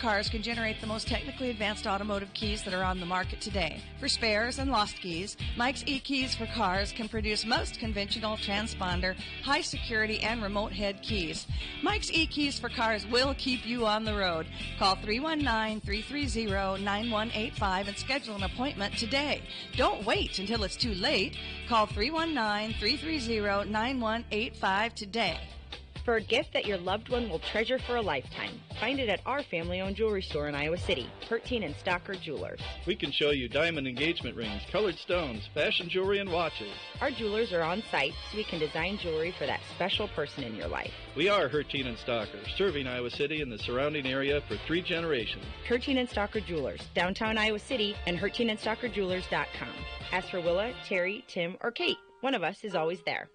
Cars can generate the most technically advanced automotive keys that are on the market today. For spares and lost keys, Mike's E-Keys for Cars can produce most conventional transponder, high security, and remote head keys. Mike's E-Keys for Cars will keep you on the road. Call 319-330-9185 and schedule an appointment today. Don't wait until it's too late. Call 319-330-9185 today. For a gift that your loved one will treasure for a lifetime, find it at our family-owned jewelry store in Iowa City, Harty and Stocker Jewelers. We can show you diamond engagement rings, colored stones, fashion jewelry, and watches. Our jewelers are on site so we can design jewelry for that special person in your life. We are Harty and Stocker, serving Iowa City and the surrounding area for 3 generations. Harty and Stocker Jewelers, downtown Iowa City, and HartyandStockerJewelers.com. Ask for Willa, Terry, Tim, or Kate. One of us is always there.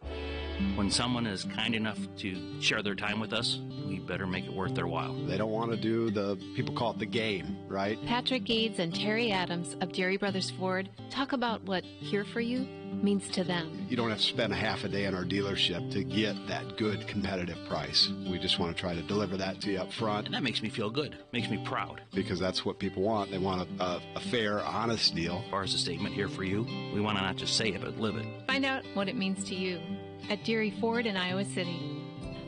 When someone is kind enough to share their time with us, we better make it worth their while. They don't want to do people call it the game, right? Patrick Eads and Terry Adams of Dairy Brothers Ford talk about what here for you means to them. You don't have to spend a half a day in our dealership to get that good competitive price. We just want to try to deliver that to you up front. And that makes me feel good, makes me proud. Because that's what people want. They want a fair, honest deal. As far as a statement here for you, we want to not just say it, but live it. Find out what it means to you at Dairy Ford in Iowa City.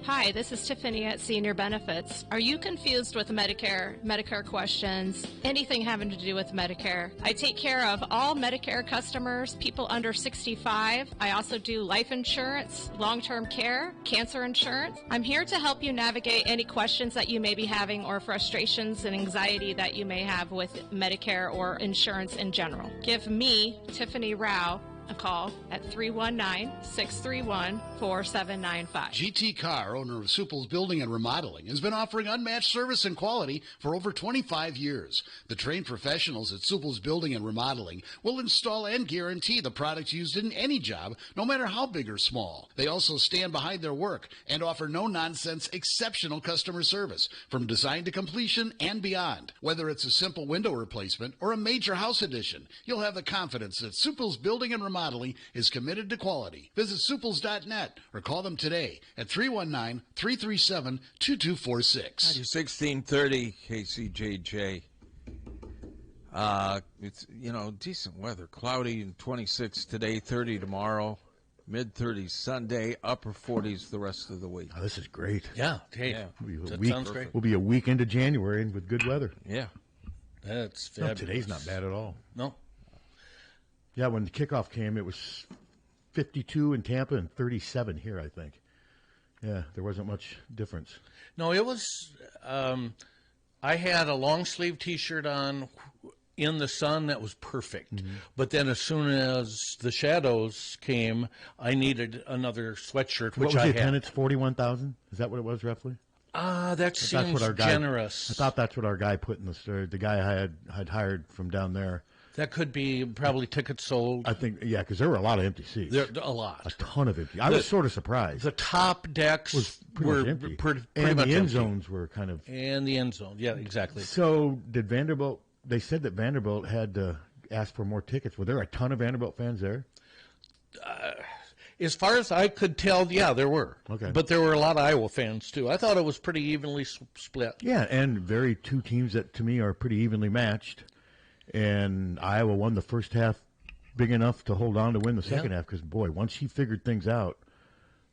Hi, this is Tiffany at Senior Benefits. Are you confused with Medicare questions, anything having to do with Medicare? I take care of all Medicare customers, people under 65. I also do life insurance, long-term care, cancer insurance. I'm here to help you navigate any questions that you may be having or frustrations and anxiety that you may have with Medicare or insurance in general. Give me, Tiffany Rao, a call at 319-631-4795. GT Carr, owner of Supple's Building and Remodeling, has been offering unmatched service and quality for over 25 years. The trained professionals at Supple's Building and Remodeling will install and guarantee the products used in any job, no matter how big or small. They also stand behind their work and offer no-nonsense, exceptional customer service from design to completion and beyond. Whether it's a simple window replacement or a major house addition, you'll have the confidence that Supple's Building and Remodeling is committed to quality. Visit suples.net or call them today at 319-337-2246. 1630 KCJJ. It's, decent weather. Cloudy and 26 today, 30 tomorrow, mid-30s Sunday, upper 40s the rest of the week. Oh, this is great. Yeah. Hey, yeah. Sounds great. We'll be a week into January and with good weather. Yeah. That's fabulous. No, today's not bad at all. No. Yeah, when the kickoff came, it was 52 in Tampa and 37 here, I think. Yeah, there wasn't much difference. No, it was I had a long-sleeve T-shirt on in the sun that was perfect. Mm-hmm. But then as soon as the shadows came, I needed another sweatshirt, which I had. What was the attendance, 41,000? Is that what it was, roughly? That seems generous. I thought that's what our guy put in the story. The guy I had hired from down there. That could be probably tickets sold. I think, yeah, because there were a lot of empty seats. There a lot. A ton of empty. I was sort of surprised. The top decks were empty. Pretty and much the end empty. Zones were kind of. And the end zone, yeah, exactly. So did Vanderbilt, they said that Vanderbilt had to ask for more tickets. Were there a ton of Vanderbilt fans there? As far as I could tell, yeah, there were. Okay. But there were a lot of Iowa fans, too. I thought it was pretty evenly split. Yeah, and two teams that, to me, are pretty evenly matched. And Iowa won the first half big enough to hold on to win the second half because, boy, once he figured things out,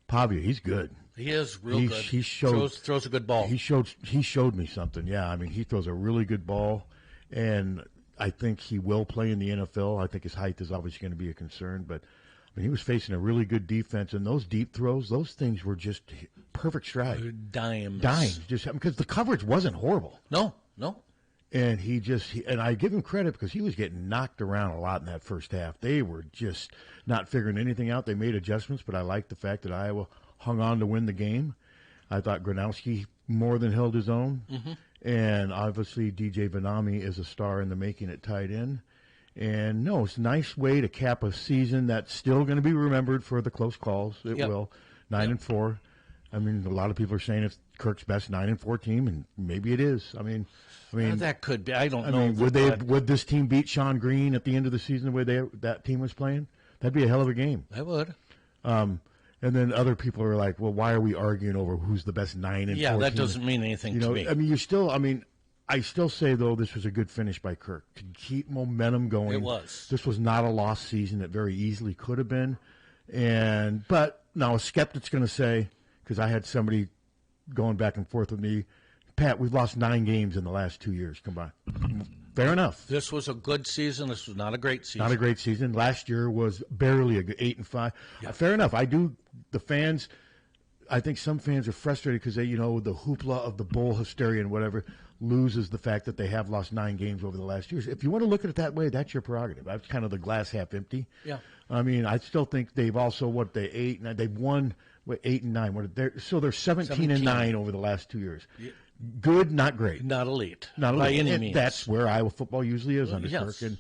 Pavia, he's good. He is real good. He throws a good ball. He showed me something. Yeah, I mean, he throws a really good ball, and I think he will play in the NFL. I think his height is obviously going to be a concern, but I mean, he was facing a really good defense, and those deep throws, those things were just perfect stride. Dimes. Just because the coverage wasn't horrible. No. And and I give him credit because he was getting knocked around a lot in that first half. They were just not figuring anything out. They made adjustments, but I liked the fact that Iowa hung on to win the game. I thought Gronowski more than held his own. Mm-hmm. And obviously DJ Vanami is a star in the making at tight end. And no, it's a nice way to cap a season that's still going to be remembered for the close calls. It will. 9-4. I mean, a lot of people are saying it's Kirk's best 9-4 team, and maybe it is. I mean, that could be. I don't know. I mean, would this team beat Sean Green at the end of the season the way that team was playing? That'd be a hell of a game. I would. And then other people are like, well, why are we arguing over who's the best 9-4 team? Yeah, that doesn't mean anything to me. I mean, I still say, though, this was a good finish by Kirk to keep momentum going. It was. This was not a lost season. It very easily could have been. But now a skeptic's going to say, because I had somebody going back and forth with me, Pat, we've lost 9 games in the last 2 years combined. Fair enough. This was a good season. This was not a great season. Not a great season. Last year was barely a good 8-5. Yeah. Fair enough. The fans, I think some fans are frustrated because they, the hoopla of the bowl hysteria and whatever loses the fact that they have lost 9 games over the last years. If you want to look at it that way, that's your prerogative. That's kind of the glass half empty. Yeah. I mean, I still think they've also they've won 8 and 9. So they're 17 and 9 over the last 2 years. Yeah. Good, not great, not elite, not elite. By any means. That's where Iowa football usually is under Kirk, and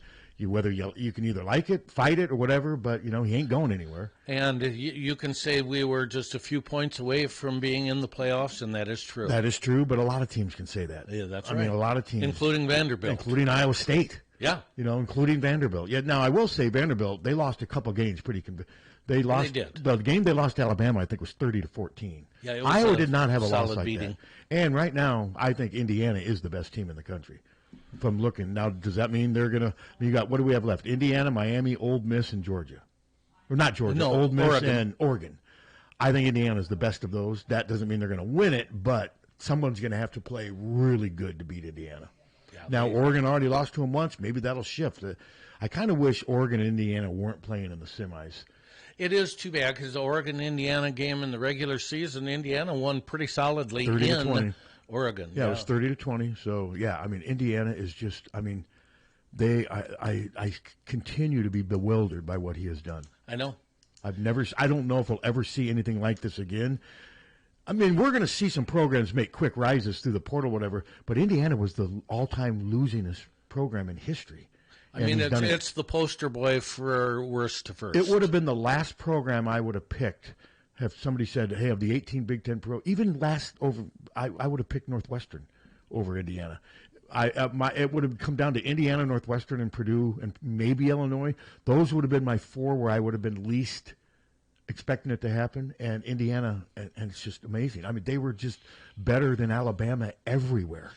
whether you can either like it, fight it, or whatever, but he ain't going anywhere. And you can say we were just a few points away from being in the playoffs, and that is true. That is true, but a lot of teams can say that. Yeah, that's right. I mean, a lot of teams, including Vanderbilt, including Iowa State. Yeah, including Vanderbilt. Yeah. Now I will say Vanderbilt, they lost a couple games pretty. They lost. They did. The game they lost to Alabama, I think, was 30-14. Yeah, it was Iowa did not have a loss like beating. that. And right now, I think Indiana is the best team in the country. If I'm looking now, does that mean they're gonna? You got what do we have left? Indiana, Miami, Ole Miss, and Georgia, or not Georgia? No, Ole Miss Oregon. and Oregon. I think Indiana is the best of those. That doesn't mean they're going to win it, but someone's going to have to play really good to beat Indiana. Yeah, now Oregon already lost to them once. Maybe that'll shift. I kind of wish Oregon and Indiana weren't playing in the semis. It is too bad because the Oregon-Indiana game in the regular season, Indiana won pretty solidly in Oregon. Yeah, it was 30-20. So, yeah, I mean, Indiana is just, I mean, I continue to be bewildered by what he has done. I know. I don't know if we'll ever see anything like this again. I mean, we're going to see some programs make quick rises through the portal, whatever, but Indiana was the all-time losingest program in history. I mean, it's the poster boy for worst to first. It would have been the last program I would have picked if somebody said, hey, of the 18 Big Ten I would have picked Northwestern over Indiana. It would have come down to Indiana, Northwestern, and Purdue, and maybe Illinois. Those would have been my 4 where I would have been least expecting it to happen, and Indiana, and it's just amazing. I mean, they were just better than Alabama everywhere.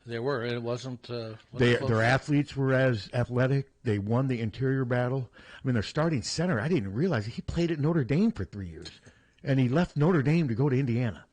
They were. It wasn't. Their athletes were as athletic. They won the interior battle. I mean, their starting center, I didn't realize he played at Notre Dame for 3 years, and he left Notre Dame to go to Indiana.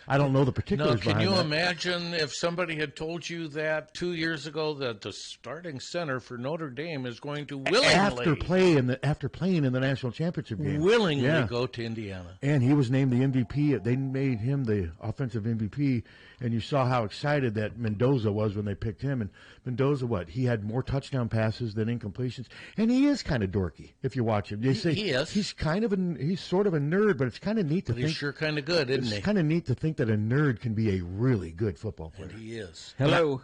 I don't know the particulars behind that. Can you imagine if somebody had told you that 2 years ago that the starting center for Notre Dame is going to willingly after playing in the national championship game willingly go to Indiana, and he was named the MVP. They made him the offensive MVP, and you saw how excited that Mendoza was when they picked him. And Mendoza, he had more touchdown passes than incompletions, and he is kind of dorky if you watch him. They say he is. He's he's sort of a nerd, but it's kind of neat to think. He's sure kind of good, isn't he? It's kind of neat to think that a nerd can be a really good football player. And he is. Hello.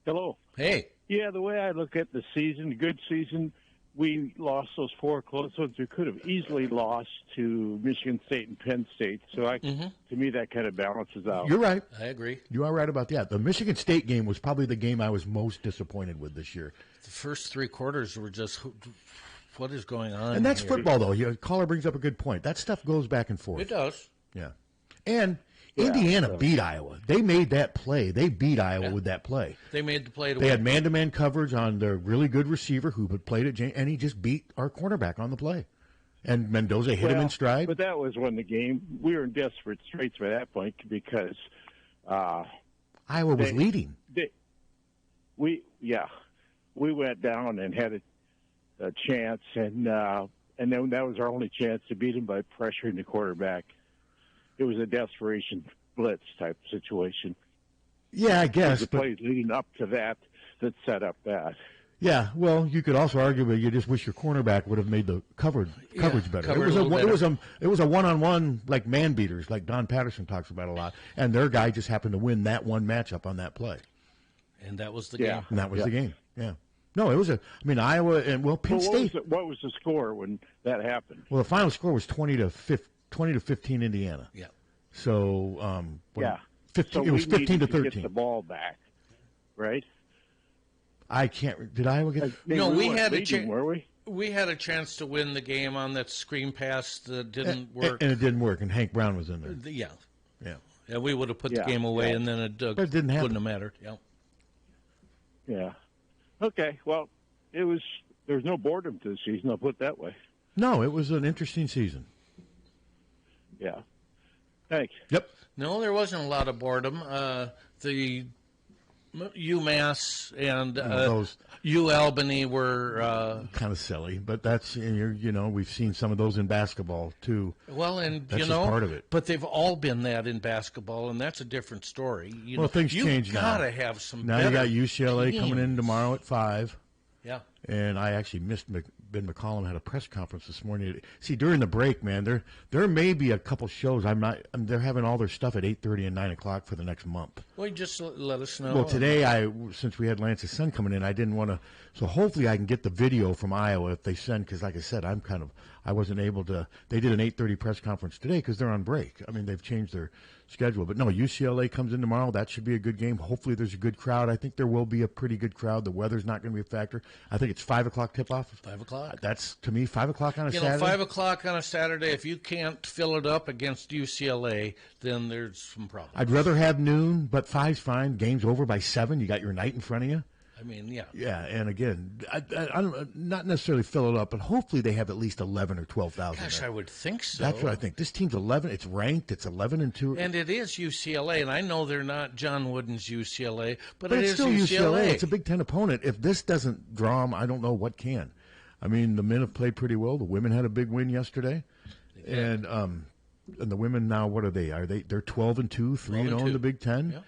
Hello. Hey. Yeah, the way I look at the season, good season, we lost those 4 close ones. We could have easily lost to Michigan State and Penn State. So to me, that kind of balances out. You're right. I agree. You are right about that. The Michigan State game was probably the game I was most disappointed with this year. The first 3 quarters were just, what is going on? And that's here? football, though. Caller brings up a good point. That stuff goes back and forth. It does. Yeah. And Indiana beat Iowa. They made that play. They beat Iowa with that play. They made the play to They win. had man-to-man coverage on their really good receiver who had played it, and he just beat our cornerback on the play. And Mendoza hit him in stride. But that was when the game, we were in desperate straits by that point because Iowa was leading. We went down and had a chance, and then that was our only chance to beat him by pressuring the quarterback. It was a desperation blitz type situation. Yeah, I guess. The plays leading up to that set up that. Yeah, well, you could also argue that you just wish your cornerback would have made the coverage better. It was a one-on-one like man beaters, like Don Patterson talks about a lot, and their guy just happened to win that one matchup on that play. And that was the game. And that was the game. Yeah. No, it was Iowa and Penn State. What was the score when that happened? Well, the final score was 20-15 Indiana. Yeah. So, 15, so it was 15 to 13. Get the ball back, right? I can't. Did Iowa get? No, we had a chance. Were we? We had a chance to win the game on that screen pass that didn't work, and it didn't work. And Hank Brown was in there. Yeah. Yeah, we would have put the Yeah, game away, yeah. and then it But it didn't happen. wouldn't have mattered. Yeah. Yeah. Okay. Well, there's no boredom to the season. I'll put it that way. No, it was an interesting season. Yeah. Thanks. Yep. No, there wasn't a lot of boredom. The UMass and UAlbany were kind of silly, but that's we've seen some of those in basketball too. well, and That's you just know, part of it. But they've all been that in basketball, and that's a different story. Well, things change you've now. gotta have some. Now better you got UCLA coming in teams. tomorrow at 5. Yeah. And I actually missed Ben McCollum had a press conference this morning. See, during the break, man, there may be a couple shows. They're having all their stuff at 8:30 and 9 o'clock for the next month. Well, you just let us know. Well, today since we had Lance's son coming in, I didn't want to. So hopefully I can get the video from Iowa if they send, because like I said, I wasn't able to. They did an 8:30 press conference today because they're on break. I mean, they've changed their schedule. But no, UCLA comes in tomorrow. That should be a good game. Hopefully there's a good crowd. I think there will be a pretty good crowd. The weather's not going to be a factor. I think it's 5 o'clock tip-off. 5 o'clock. That's, to me, 5 o'clock on a Saturday. 5 o'clock on a Saturday. If you can't fill it up against UCLA, then there's some problems. I'd rather have noon, but 5's fine. Game's over by 7. You got your night in front of you. I mean, yeah. Yeah, and again, I don't not necessarily fill it up, but hopefully they have at least 11 or 12,000. Gosh, I would think so. That's what I think. This team's 11. It's ranked. It's 11-2. And it is UCLA, and I know they're not John Wooden's UCLA, but it's it is still UCLA. It's a Big Ten opponent. If this doesn't draw them, I don't know what can. I mean, the men have played pretty well. The women had a big win yesterday, and the women now, what are they? They're 12-2, 3-0 in the Big Ten. Yeah.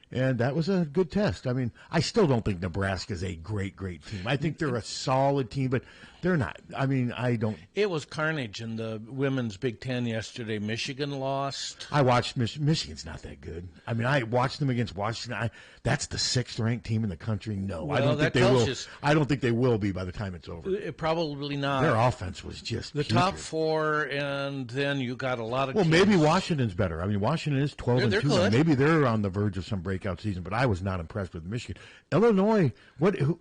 And that was a good test. I mean, I still don't think Nebraska's a great team. I think they're a solid team, but they're not. I mean, I don't. It was carnage in the women's Big Ten yesterday. Michigan lost. I watched Michigan's not that good. I mean, I watched them against Washington. That's the 6th-ranked team in the country. No, Well, I don't think that they will. tells you- I don't think they will be by the time it's over. Probably not. Their offense was just the putrid. top 4, and then you got a lot of. Well, teams. maybe Washington's better. I mean, Washington is 12-2. They're good. Maybe they're on the verge of some breakout season, but I was not impressed with Michigan. Illinois, who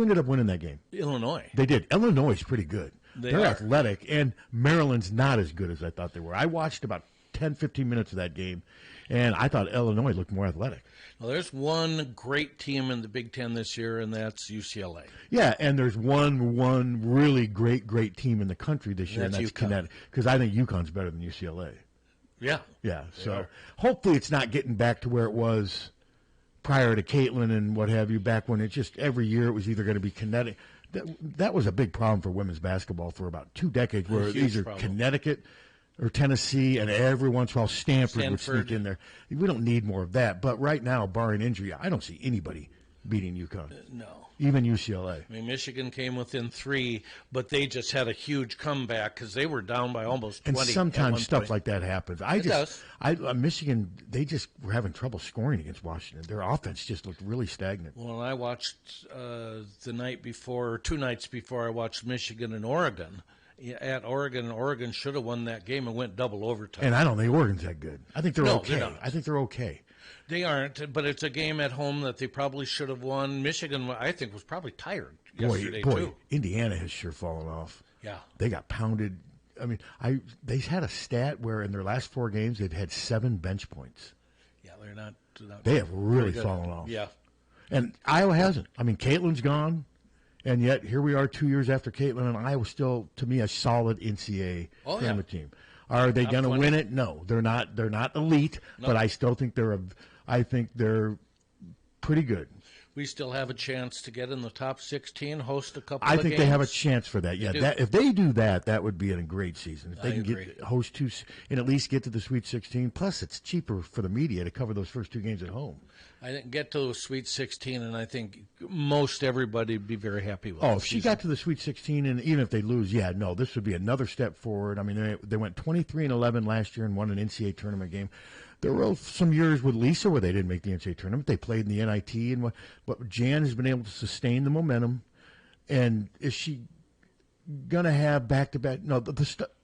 ended up winning that game? Illinois. They did. Illinois is pretty good. They're They're athletic, and Maryland's not as good as I thought they were. I watched about 10, 15 minutes of that game, and I thought Illinois looked more athletic. Well, there's one great team in the Big Ten this year, and that's UCLA. Yeah, and there's one really great team in the country this year, and that's Connecticut. Because I think UConn's better than UCLA. Yeah. Yeah, so hopefully it's not getting back to where it was prior to Caitlin and what have you, back when it just every year it was either going to be Connecticut. That was a big problem for women's basketball for about 2 decades, where either Connecticut or Tennessee, and every once in a while Stanford would sneak in there. We don't need more of that. But right now, barring injury, I don't see anybody beating UConn. No. Even UCLA. I mean, Michigan came within 3, but they just had a huge comeback because they were down by almost 20. And sometimes stuff like that happens. Michigan, they just were having trouble scoring against Washington. Their offense just looked really stagnant. Well, I watched the night before, or 2 nights before, I watched Michigan and Oregon. At Oregon, Oregon should have won that game and went double overtime. And I don't think Oregon's that good. I think they're okay. They're not. I think they're okay. They aren't, but it's a game at home that they probably should have won. Michigan, I think, was probably tired yesterday, too. Indiana has sure fallen off. Yeah. They got pounded. I mean, they had a stat where in their last 4 games they've had 7 bench points. Yeah, they're not they have really fallen off. Yeah. And Iowa hasn't. I mean, Caitlin's gone, and yet here we are 2 years after Caitlin, and Iowa's still, to me, a solid NCAA tournament team. Are they going to win it? No, they're not. They're not elite, but I still think I think they're pretty good. We still have a chance to get in the top 16, host a couple I of think games. they have a chance for that. Yeah, if they do that, that would be a great season. If they can host 2 and at least get to the Sweet 16. Plus, it's cheaper for the media to cover those first 2 games at home. I think get to the Sweet 16, and I think most everybody would be very happy with it. Oh, if she got to the Sweet 16, and even if they lose, this would be another step forward. I mean, they went 23-11 last year and won an NCAA tournament game. There were some years with Lisa where they didn't make the NCAA tournament. They played in the NIT, but Jan has been able to sustain the momentum. And is she going to have back-to-back? No,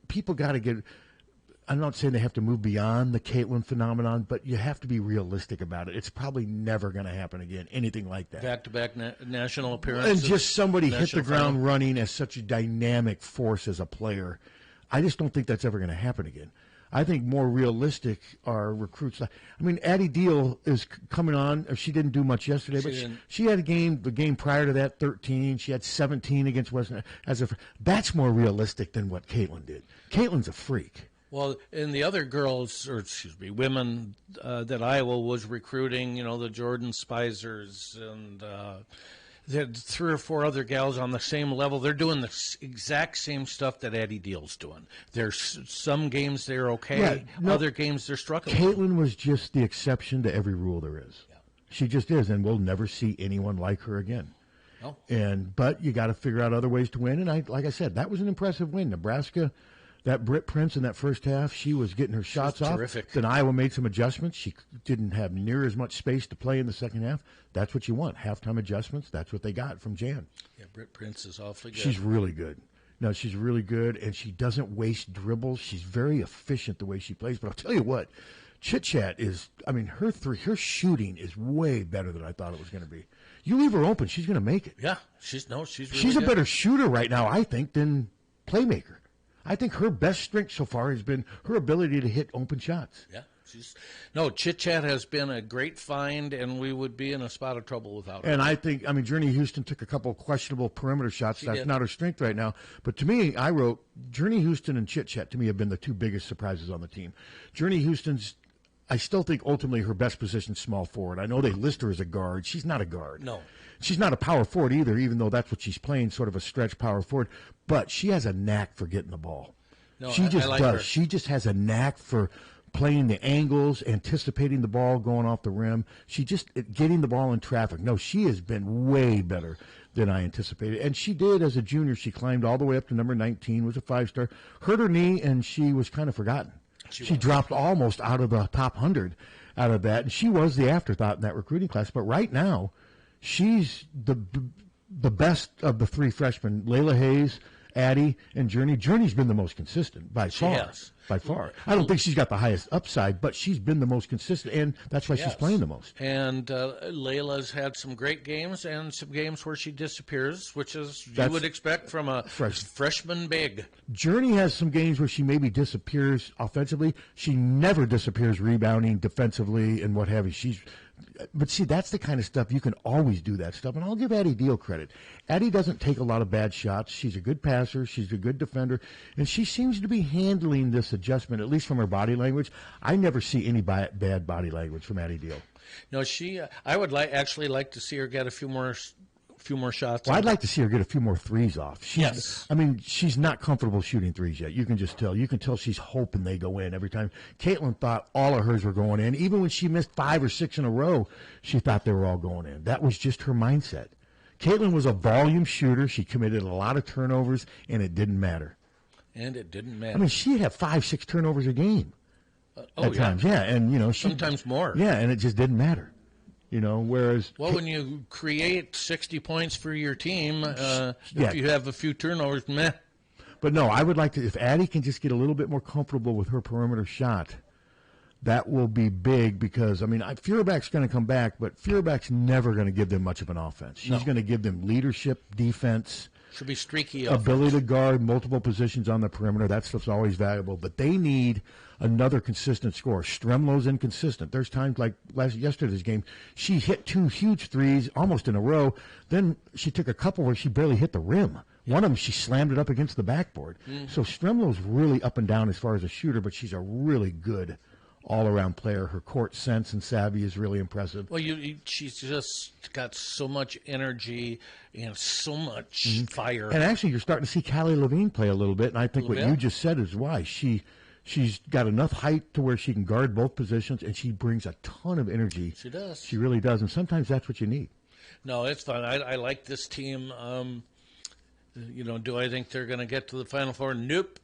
people got to get – I'm not saying they have to move beyond the Caitlin phenomenon, but you have to be realistic about it. It's probably never going to happen again, anything like that. Back-to-back national appearances. And just somebody hit the ground running as such a dynamic force as a player. I just don't think that's ever going to happen again. I think more realistic are recruits. I mean, Addie Deal is coming on. She didn't do much yesterday, but she had the game prior to that, 13. She had 17 against Western. That's more realistic than what Caitlin did. Caitlin's a freak. Well, and the other women that Iowa was recruiting, the Jordan Spizers and there are 3 or 4 other gals on the same level. They're doing the exact same stuff that Addie Deal's doing. There's some games they're okay, other games they're struggling. Caitlin was just the exception to every rule there is. Yeah. She just is, and we'll never see anyone like her again. No. But you got to figure out other ways to win. And like I said, that was an impressive win. Nebraska. That Britt Prince in that first half, she was getting her shots off. Terrific. Then Iowa made some adjustments. She didn't have near as much space to play in the second half. That's what you want, halftime adjustments. That's what they got from Jan. Yeah, Britt Prince is awfully good. She's really good. No, she's really good, and she doesn't waste dribbles. She's very efficient the way she plays. But I'll tell you what, Chit Chat is, her shooting is way better than I thought it was going to be. You leave her open, she's going to make it. Yeah, she's really She's a better shooter right now, I think, than playmaker. I think her best strength so far has been her ability to hit open shots. Yeah. Chit Chat has been a great find, and we would be in a spot of trouble without her. And I think, Journey Houston took a couple of questionable perimeter shots. That's not her strength right now. But to me, I wrote, Journey Houston and Chit Chat, to me, have been the 2 biggest surprises on the team. Journey Houston's, I still think, ultimately her best position is small forward. I know they list her as a guard. She's not a guard. No. She's not a power forward either, even though that's what she's playing, sort of a stretch power forward. But she has a knack for getting the ball. No, she just like does. Her. She just has a knack for playing the angles, anticipating the ball going off the rim. She just getting the ball in traffic. No, she has been way better than I anticipated. And she did as a junior. She climbed all the way up to number 19, was a 5-star. Hurt her knee, and she was kind of forgotten. She dropped almost out of the top 100 out of that. And she was the afterthought in that recruiting class. But right now, she's the best of the 3 freshmen. Layla Hayes, Addie, and Journey. Journey's been the most consistent by far. Yes. By far. I don't think she's got the highest upside, but she's been the most consistent, and that's why she's playing the most. And Layla's had some great games and some games where she disappears, which is you would expect from a freshman big. Journey has some games where she maybe disappears offensively. She never disappears rebounding, defensively, and what have you. But see, that's the kind of stuff you can always do that stuff. And I'll give Addie Deal credit. Addie doesn't take a lot of bad shots. She's a good passer. She's a good defender. And she seems to be handling this adjustment, at least from her body language. I never see any bad body language from Addie Deal. No, I would actually like to see her get a few more shots. Well, I'd like to see her get a few more threes off. She's not comfortable shooting threes yet. You can just tell. You can tell she's hoping they go in every time. Caitlin thought all of hers were going in. Even when she missed 5 or 6 in a row, she thought they were all going in. That was just her mindset. Caitlin was a volume shooter. She committed a lot of turnovers, and it didn't matter. She'd have 5-6 turnovers a game at times. Yeah, and sometimes more. Yeah, and it just didn't matter. Whereas... Well, when you create 60 points for your team, if you have a few turnovers, meh. But no, I would like to... If Addie can just get a little bit more comfortable with her perimeter shot, that will be big because, Feuerback's going to come back, but Feuerback's never going to give them much of an offense. She's going to give them leadership, defense... Should be streaky ability to guard multiple positions on the perimeter. That stuff's always valuable. But they need another consistent scorer. Stremlo's inconsistent. There's times like yesterday's game, she hit 2 huge threes almost in a row. Then she took a couple where she barely hit the rim. One of them, she slammed it up against the backboard. So Stremlo's really up and down as far as a shooter, but she's a really good all-around player. Her court sense and savvy is really impressive. Well, she's just got so much energy and so much fire. And actually, you're starting to see Callie Levine play a little bit, and I think what you just said is why. She's got enough height to where she can guard both positions, and she brings a ton of energy. She does. She really does, and sometimes that's what you need. No, it's fun. I like this team. Do I think they're going to get to the Final Four? Nope.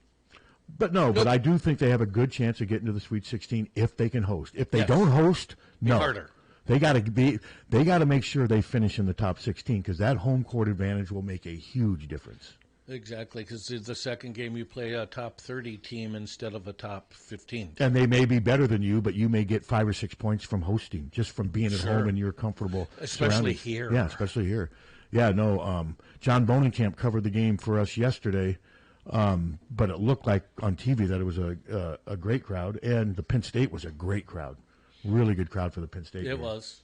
But I do think they have a good chance of getting to the Sweet 16 if they can host. If they don't host, no. Harder. They got to make sure they finish in the top 16 because that home court advantage will make a huge difference. Exactly, because the second game you play a top 30 team instead of a top 15. And they may be better than you, but you may get 5 or 6 points from hosting, just from being at home and you're comfortable. Especially here. Yeah, especially here. Yeah, no, John Bonenkamp covered the game for us yesterday But it looked like on TV that it was a great crowd, and the Penn State was a great crowd. Really good crowd for the Penn State game. It was.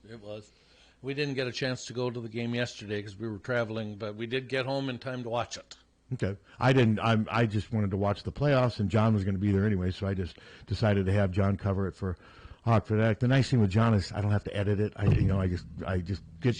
We didn't get a chance to go to the game yesterday because we were traveling, but we did get home in time to watch it. Okay. I didn't. I just wanted to watch the playoffs, and John was going to be there anyway, so I just decided to have John cover it for Hawk Fanatic. The nice thing with John is I don't have to edit it. I just get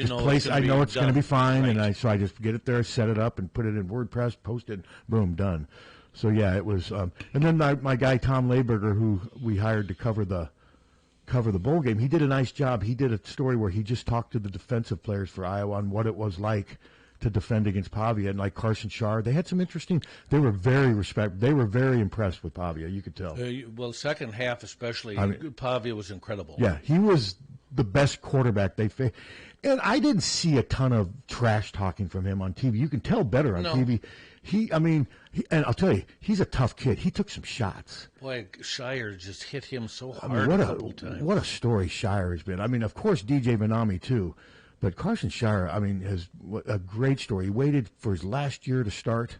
place. I know it's going to be fine, right. And so I just get it there, set it up, and put it in WordPress, post it, boom, done. So yeah, it was. And then my guy Tom Layberger, who we hired to cover the bowl game, he did a nice job. He did a story where he just talked to the defensive players for Iowa on what it was like to defend against Pavia, and like Carson Schar, they had some interesting. They were very impressed with Pavia. You could tell. Well, second half especially, Pavia was incredible. Yeah, he was the best quarterback they faced, and I didn't see a ton of trash talking from him on TV. You can tell better on TV. And I'll tell you, he's a tough kid. He took some shots. Boy, Shire just hit him so hard a couple times. What a story Shire has been. I mean, of course, DJ Benami too. But Carson Shire, has a great story. He waited for his last year to start,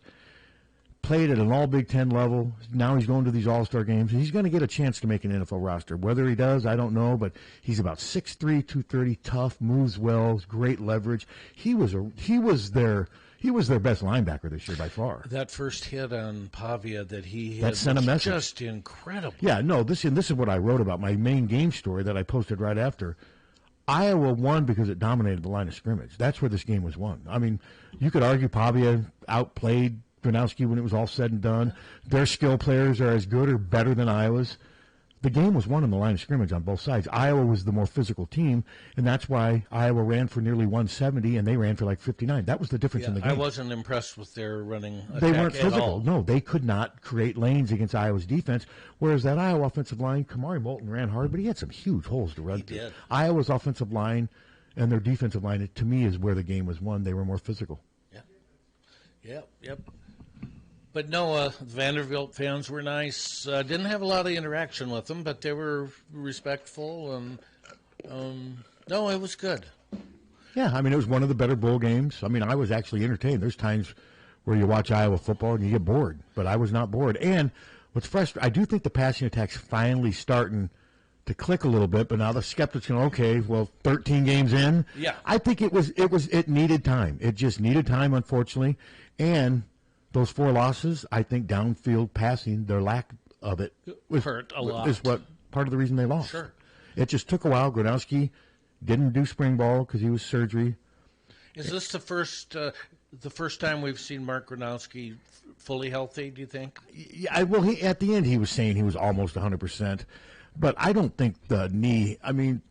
played at an all Big Ten level. Now he's going to these All-Star games. He's going to get a chance to make an NFL roster. Whether he does, I don't know, but he's about 6'3", 230, tough, moves well, great leverage. He was their best linebacker this year by far. That first hit on Pavia that he hit was just incredible. Yeah, no, this is what I wrote about, my main game story that I posted right after. Iowa won because it dominated the line of scrimmage. That's where this game was won. I mean, you could argue Pavia outplayed Gronowski when it was all said and done. Their skill players are as good or better than Iowa's. The game was won in the line of scrimmage on both sides. Iowa was the more physical team, and that's why Iowa ran for nearly 170, and they ran for like 59. That was the difference in the game. I wasn't impressed with their running attack. They weren't physical. All. No, they could not create lanes against Iowa's defense, whereas that Iowa offensive line, Kamari Moulton ran hard, but he had some huge holes to run through. Did. Iowa's offensive line and their defensive line, to me, is where the game was won. They were more physical. Yep. But no, Vanderbilt fans were nice. Didn't have a lot of interaction with them, but they were respectful, and no, it was good. Yeah, it was one of the better bowl games. I was actually entertained. There's times where you watch Iowa football and you get bored, but I was not bored. And what's frustrating, I do think the passing attack's finally starting to click a little bit, but now the skeptics are, 13 games in. Yeah. I think it needed time. It just needed time, unfortunately, and those 4 losses, I think downfield passing, their lack of it hurt a lot. Is what part of the reason they lost. Sure. It just took a while. Gronowski didn't do spring ball because he was surgery. Is this the first time we've seen Mark Gronowski fully healthy, do you think? Yeah, well, at the end he was saying he was almost 100%, but I don't think the knee,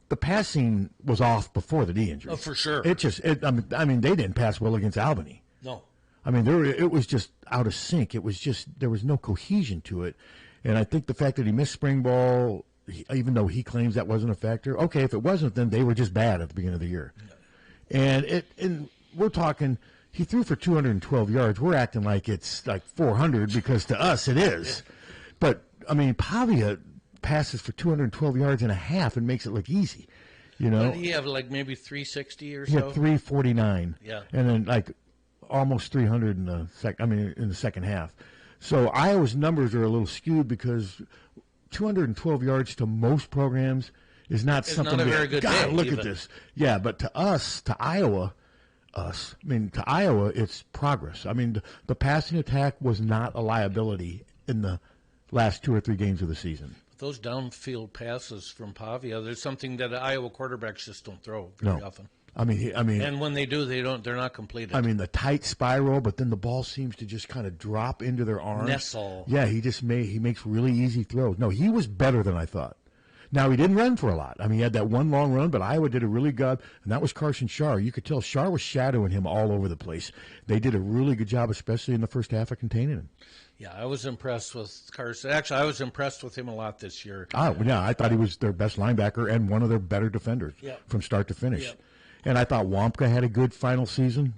the passing was off before the knee injury. Oh, for sure. They didn't pass well against Albany. No. It was just out of sync. It was just, there was no cohesion to it. And I think the fact that he missed spring ball, even though he claims that wasn't a factor, okay, if it wasn't, then they were just bad at the beginning of the year. And we're talking, he threw for 212 yards. We're acting like it's like 400 because to us it is. But, Pavia passes for 212 yards and a half and makes it look easy. What did he have, like maybe 360 or so? He had 349. Yeah. And then, almost 300 in the second half. So Iowa's numbers are a little skewed because 212 yards to most programs is not something. Not a very good God, day, look even. at this. Yeah, but to us, to Iowa, it's progress. The passing attack was not a liability in the last 2 or 3 games of the season. Those downfield passes from Pavia, there's something that Iowa quarterbacks just don't throw very often. And when they do, they're not completed. The tight spiral, but then the ball seems to just kind of drop into their arms. Nestle. Yeah, he makes really easy throws. No, he was better than I thought. Now, he didn't run for a lot. He had that one long run, but Iowa did a really good, and that was Carson Schar. You could tell Schar was shadowing him all over the place. They did a really good job, especially in the first half, of containing him. Yeah, I was impressed with Carson. Actually, I was impressed with him a lot this year. I thought he was their best linebacker and one of their better defenders from start to finish. Yep. And I thought Wampka had a good final season,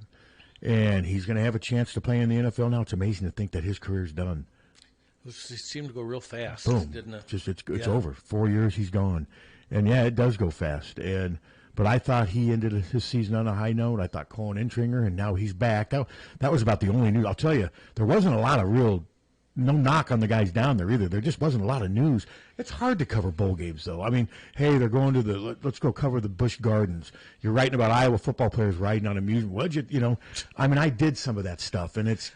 and he's going to have a chance to play in the NFL now. It's amazing to think that his career's done. It seemed to go real fast, Boom. didn't it? It's over. 4 years, he's gone. And, yeah, it does go fast. But I thought he ended his season on a high note. I thought Colin Intringer, and now he's back. That was about the only news. I'll tell you, there wasn't a lot of no knock on the guys down there either. There just wasn't a lot of news. It's hard to cover bowl games, though. I mean, hey, they're going to let's go cover the Busch Gardens. You're writing about Iowa football players riding on amusement. I mean, I did some of that stuff, and it's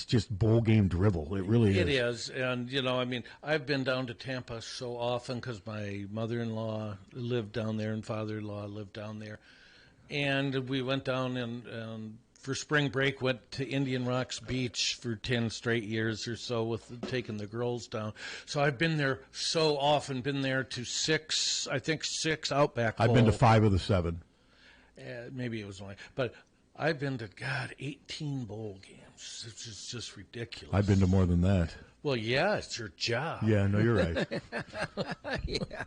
just bowl game drivel. It really is. It is. And, I mean, I've been down to Tampa so often because my mother-in-law lived down there and father-in-law lived down there. And we went down and for spring break, went to Indian Rocks Beach for 10 straight years or so with taking the girls down. So I've been there so often, been there to six Outback Bowl. I've been to 5 of the 7. Maybe it was only. But I've been to, 18 bowl games. It's just ridiculous. I've been to more than that. Well, yeah, it's your job. Yeah, no, you're right. Yeah.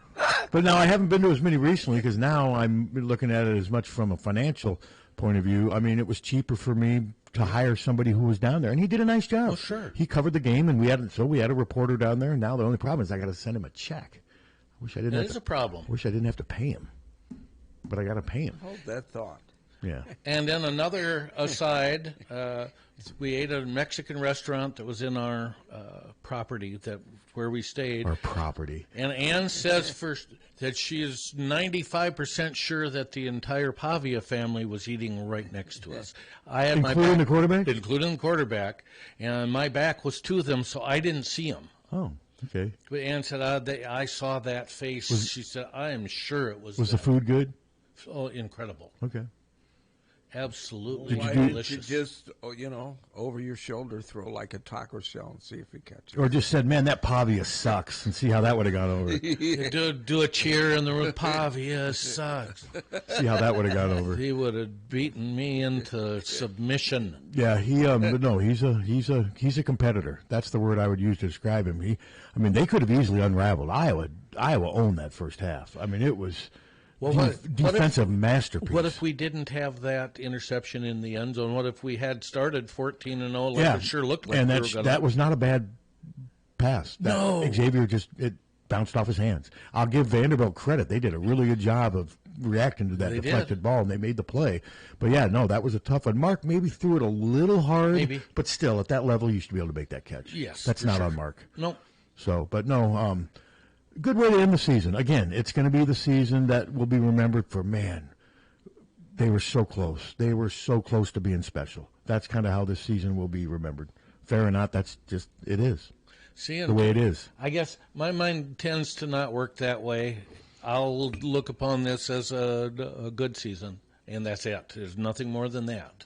But now I haven't been to as many recently because now I'm looking at it as much from a financial point of view. I mean, it was cheaper for me to hire somebody who was down there, and he did a nice job. Oh, sure. He covered the game, and we had a reporter down there. And now the only problem is I got to send him a check. I wish I didn't. That is a problem. Wish I didn't have to pay him, but I got to pay him. Hold that thought. Yeah. And then another aside, we ate at a Mexican restaurant that was in our property where we stayed. Our property. And Ann says first that she is 95% sure that the entire Pavia family was eating right next to us. I had including the quarterback? Including the quarterback. And my back was to them, so I didn't see them. Oh, okay. But Ann said, I saw that face. She said, I am sure it was Was the food good? Oh, incredible. Okay. Absolutely delicious. Did you just, over your shoulder throw like a taco shell and see if he catches it? Or just said, man, that Pavia sucks, and see how that would have gone over. do a cheer in the room. Pavia sucks. See how that would have gone over. He would have beaten me into submission. Yeah, but no, he's a competitor. That's the word I would use to describe him. They could have easily unraveled. Iowa owned that first half. I mean, it was defensive masterpiece. What if we didn't have that interception in the end zone? What if we had started 14-0 like it sure looked like? And that was not a bad pass. No. Xavier it bounced off his hands. I'll give Vanderbilt credit. They did a really good job of reacting to that deflected ball, and they made the play. But, yeah, no, that was a tough one. Mark maybe threw it a little hard. Maybe. But still, at that level, you should be able to make that catch. Yes. That's not on Mark. No. So, but no, good way to end the season. Again, it's going to be the season that will be remembered for, man, they were so close. They were so close to being special. That's kind of how this season will be remembered. Fair or not, that's just, it is. The way it is. I guess my mind tends to not work that way. I'll look upon this as a good season, and that's it. There's nothing more than that.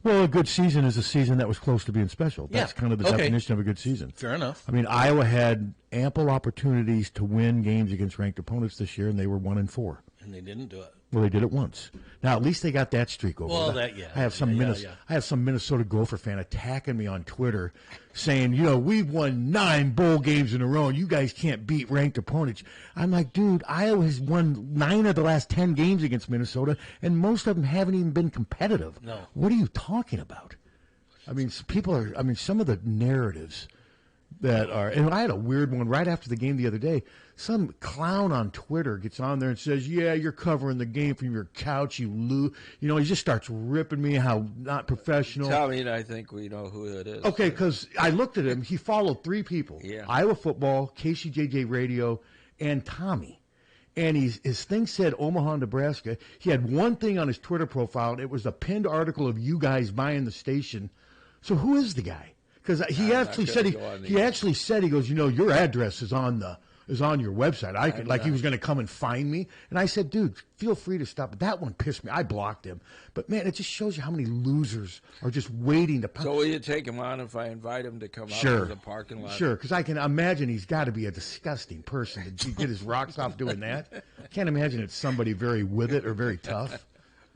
Well, a good season is a season that was close to being special. That's kind of the definition of a good season. Fair enough. I mean, Iowa had ample opportunities to win games against ranked opponents this year, and they were 1-4. And they didn't do it. Well, they did it once. Now, at least they got that streak over. Well, I have some Minnesota Gopher fan attacking me on Twitter saying, we've won 9 bowl games in a row, and you guys can't beat ranked opponents. I'm like, dude, Iowa has won 9 of the last 10 games against Minnesota, and most of them haven't even been competitive. No. What are you talking about? I mean, some of the narratives that are, and I had a weird one right after the game the other day. Some clown on Twitter gets on there and says, yeah, you're covering the game from your couch, you lose. He just starts ripping me how not professional. Tell me, I think we know who it is. Okay, because I looked at him. He followed 3 people. Yeah. Iowa Football, KCJJ Radio, and Tommy. And his thing said Omaha, Nebraska. He had one thing on his Twitter profile, and it was a pinned article of you guys buying the station. So who is the guy? Because he actually said, he goes, your address is on your website. He was going to come and find me. And I said, dude, feel free to stop. That one pissed me. I blocked him. But, man, it just shows you how many losers are just waiting to. So will you take him on if I invite him to come out to the parking lot? Sure, because I can imagine he's got to be a disgusting person to get his rocks off doing that. I can't imagine it's somebody very with it or very tough.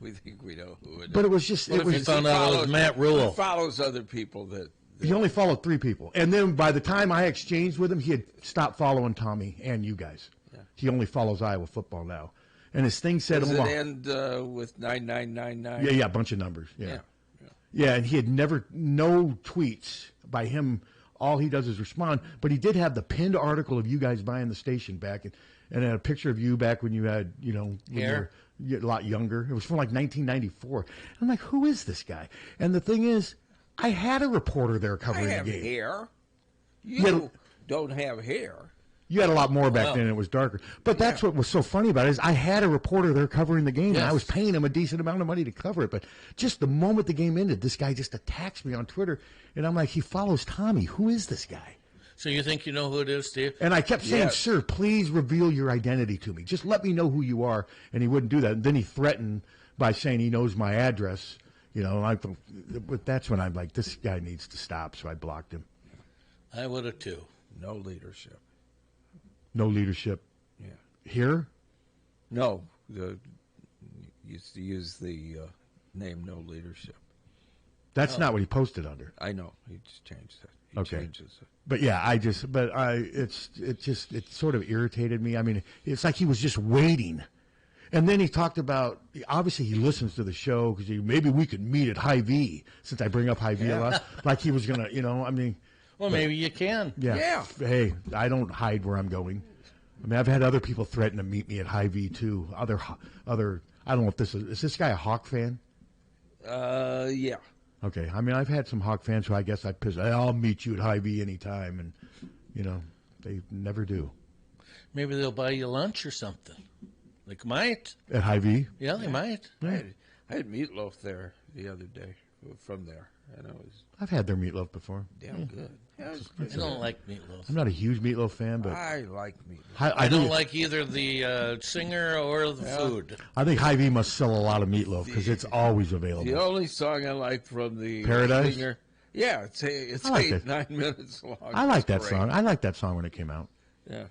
We think we know who it is. But it was just. What if you found out it was Matt Rule? He follows other people that. He only followed 3 people. And then by the time I exchanged with him, he had stopped following Tommy and you guys. Yeah. He only follows Iowa football now. And his thing said... Does it end with 9999? Yeah, a bunch of numbers. Yeah, and he had no tweets by him. All he does is respond. But he did have the pinned article of you guys buying the station back. And had a picture of you back when you had, hair? a lot younger. It was from like 1994. I'm like, who is this guy? And the thing is, I had a reporter there covering the game. Hair. You don't have hair. You had a lot more back then, and it was darker. But that's what was so funny about it, is I had a reporter there covering the game, and I was paying him a decent amount of money to cover it. But just the moment the game ended, this guy just attacks me on Twitter, and I'm like, he follows Tommy. Who is this guy? So you think you know who it is, Steve? And I kept saying, sir, please reveal your identity to me. Just let me know who you are. And he wouldn't do that. And then he threatened by saying he knows my address. You know, but that's when I'm like, this guy needs to stop. So I blocked him. I would have too. No leadership. No leadership. Yeah. Here? No. Used to use the name No Leadership. That's not what he posted under. I know. He just changed it. He changes it. But yeah, it sort of irritated me. I mean, it's like he was just waiting. And then he talked about, obviously he listens to the show because maybe we could meet at Hy-Vee, since I bring up Hy-Vee a lot. Like he was going to, you know, I mean. Well, maybe you can. Yeah. Hey, I don't hide where I'm going. I mean, I've had other people threaten to meet me at Hy-Vee too. Other, I don't know if is this guy a Hawk fan? Yeah. Okay. I mean, I've had some Hawk fans who I guess I'll meet you at Hy-Vee anytime, and, you know, they never do. Maybe they'll buy you lunch or something. They might. At Hy-Vee? Yeah, they might. Yeah. I had meatloaf there the other day from there, and it was. I've had their meatloaf before. Damn good. Yeah, I don't like meatloaf. I'm not a huge meatloaf fan, but I like meatloaf. I don't like either the singer or the food. I think Hy-Vee must sell a lot of meatloaf because it's always available. The only song I like from the Paradise singer, it's like 9 minutes long. I like that song. I liked that song when it came out. Yeah,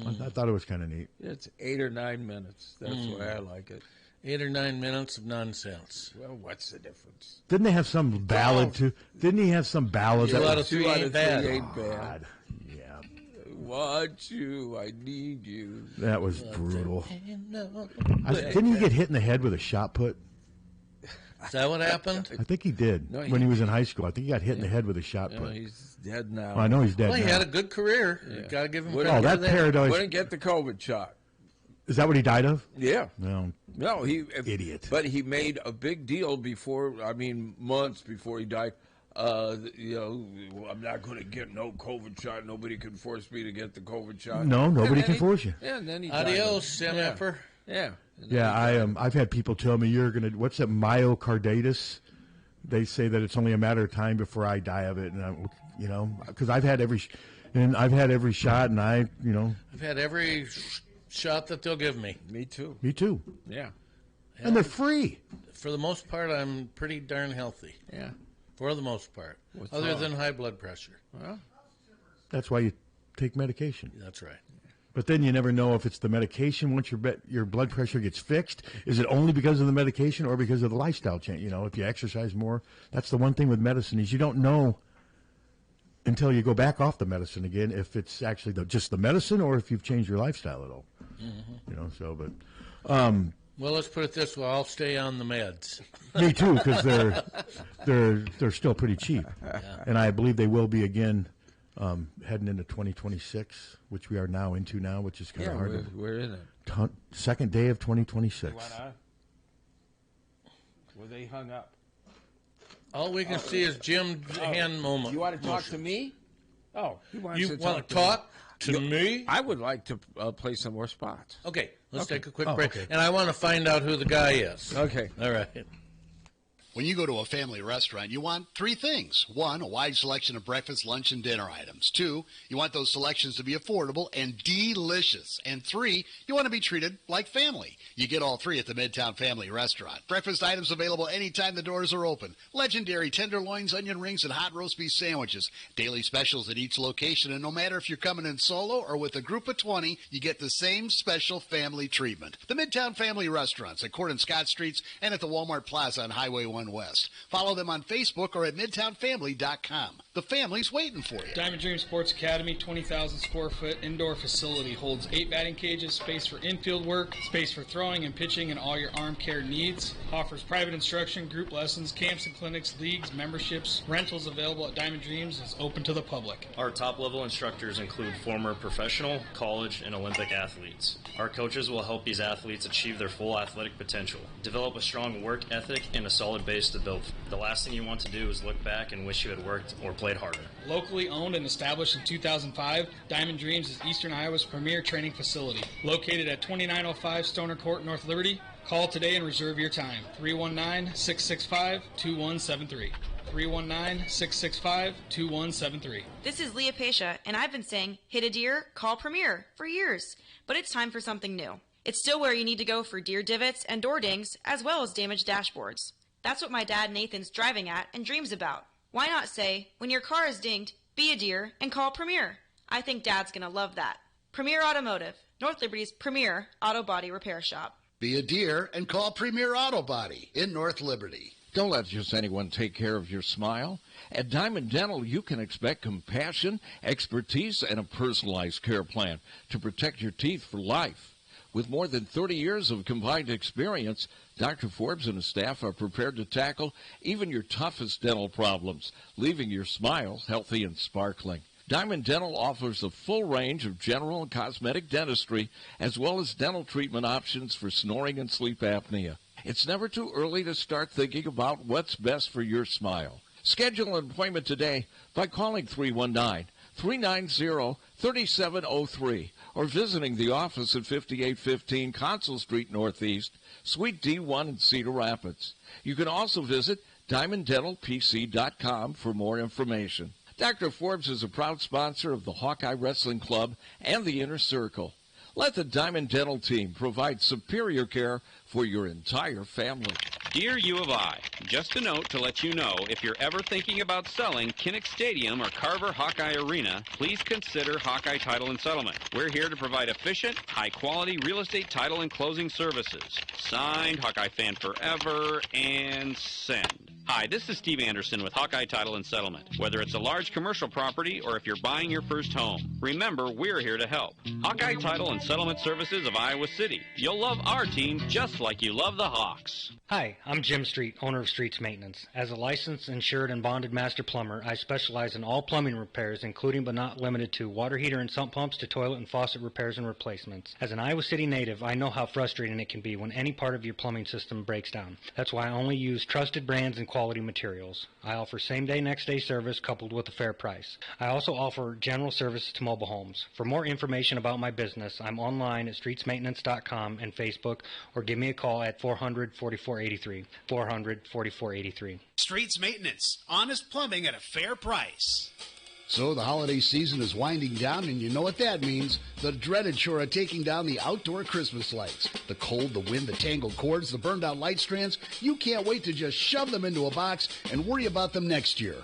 I thought it was kind of neat. It's 8 or 9 minutes. That's why I like it. 8 or 9 minutes of nonsense. Well, what's the difference? Didn't they have some ballad too? Didn't he have some ballad? 2 out of 3 ain't bad. God. Yeah. Want you, I need you. That was brutal. Didn't he get hit in the head with a shot put? Is that what happened? I think he did when he was in high school. I think he got hit in the head with a shot put. He's dead now. Well, I know he's dead. Well, he now. had a good career. You got to give him credit. Oh, that Paradise. Wouldn't get the COVID shot. Is that what he died of? Yeah. No, he idiot. But he made a big deal months before he died. I'm not going to get no COVID shot. Nobody can force me to get the COVID shot. No, nobody can force you. Yeah, and then he Adios, died. MFer. Yeah. Yeah, I've had people tell me you're going to, what's that, myocarditis? They say that it's only a matter of time before I die of it. And, because I've had every shot, and I've had every shot that they'll give me. Me too. Yeah. And they're free. For the most part, I'm pretty darn healthy. Yeah. For the most part. Other than high blood pressure. Well, that's why you take medication. That's right. But then you never know if it's the medication. Once your blood pressure gets fixed, is it only because of the medication or because of the lifestyle change? If you exercise more, that's the one thing with medicine is you don't know until you go back off the medicine again if it's actually just the medicine or if you've changed your lifestyle at all. Mm-hmm. Well, let's put it this way: I'll stay on the meds. Me too, because they're still pretty cheap, and I believe they will be again heading into 2026, which we are now into now, which is kind of hard. We're in it. Second day of 2026. Were they hung up? All we can see is Jim's hand moment. You want to talk to me? Oh, you want to talk to me? I would like to play some more spots. Okay, let's take a quick break. Okay. And I want to find out who the guy is. Okay. All right. When you go to a family restaurant, you want 3 things. 1, a wide selection of breakfast, lunch, and dinner items. 2, you want those selections to be affordable and delicious. And 3, you want to be treated like family. You get all 3 at the Midtown Family Restaurant. Breakfast items available anytime the doors are open. Legendary tenderloins, onion rings, and hot roast beef sandwiches. Daily specials at each location. And no matter if you're coming in solo or with a group of 20, you get the same special family treatment. The Midtown Family Restaurants at Court and Scott Streets and at the Walmart Plaza on Highway 1 West. Follow them on Facebook or at MidtownFamily.com. The The family's waiting for you. Diamond Dream Sports Academy, 20,000 square foot indoor facility, holds 8 batting cages, space for infield work, space for throwing and pitching, and all your arm care needs. Offers private instruction, group lessons, camps and clinics, leagues, memberships. Rentals available at Diamond Dreams is open to the public. Our top-level instructors include former professional, college, and Olympic athletes. Our coaches will help these athletes achieve their full athletic potential, develop a strong work ethic, and a solid base to build. The last thing you want to do is look back and wish you had worked or played harder. Locally owned and established in 2005, Diamond Dreams is Eastern Iowa's premier training facility. Located at 2905 Stoner Court, North Liberty. Call today and reserve your time. 319-665-2173. 319-665-2173. This is Leah Pasha, and I've been saying, hit a deer, call Premier, for years. But it's time for something new. It's still where you need to go for deer divots and door dings, as well as damaged dashboards. That's what my dad Nathan's driving at and dreams about. Why not say, when your car is dinged, be a deer and call Premier? I think Dad's going to love that. Premier Automotive, North Liberty's premier auto body repair shop. Be a deer and call Premier Auto Body in North Liberty. Don't let just anyone take care of your smile. At Diamond Dental, you can expect compassion, expertise, and a personalized care plan to protect your teeth for life. With more than 30 years of combined experience, Dr. Forbes and his staff are prepared to tackle even your toughest dental problems, leaving your smile healthy and sparkling. Diamond Dental offers a full range of general and cosmetic dentistry, as well as dental treatment options for snoring and sleep apnea. It's never too early to start thinking about what's best for your smile. Schedule an appointment today by calling 319-390-3703 or visiting the office at 5815 Consul Street Northeast, Suite D1 in Cedar Rapids. You can also visit DiamondDentalPC.com for more information. Dr. Forbes is a proud sponsor of the Hawkeye Wrestling Club and the Inner Circle. Let the Diamond Dental team provide superior care for your entire family. Dear U of I, just a note to let you know, if you're ever thinking about selling Kinnick Stadium or Carver Hawkeye Arena, please consider Hawkeye Title and Settlement. We're here to provide efficient, high-quality real estate title and closing services. Signed, Hawkeye Fan Forever, and send. Hi, this is Steve Anderson with Hawkeye Title and Settlement. Whether it's a large commercial property or if you're buying your first home, remember, we're here to help. Hawkeye Title and Settlement Services of Iowa City. You'll love our team just like you love the Hawks. Hi, I'm Jim Street, owner of Streets Maintenance. As a licensed, insured, and bonded master plumber, I specialize in all plumbing repairs, including but not limited to water heater and sump pumps to toilet and faucet repairs and replacements. As an Iowa City native, I know how frustrating it can be when any part of your plumbing system breaks down. That's why I only use trusted brands and quality materials. I offer same-day, next-day service coupled with a fair price. I also offer general services to mobile homes. For more information about my business, I'm online at streetsmaintenance.com and Facebook, or give me a call at 400-4483, 400-4483. Streets Maintenance, honest plumbing at a fair price. So the holiday season is winding down, and you know what that means. The dreaded chore of taking down the outdoor Christmas lights. The cold, the wind, the tangled cords, the burned out light strands. You can't wait to just shove them into a box and worry about them next year.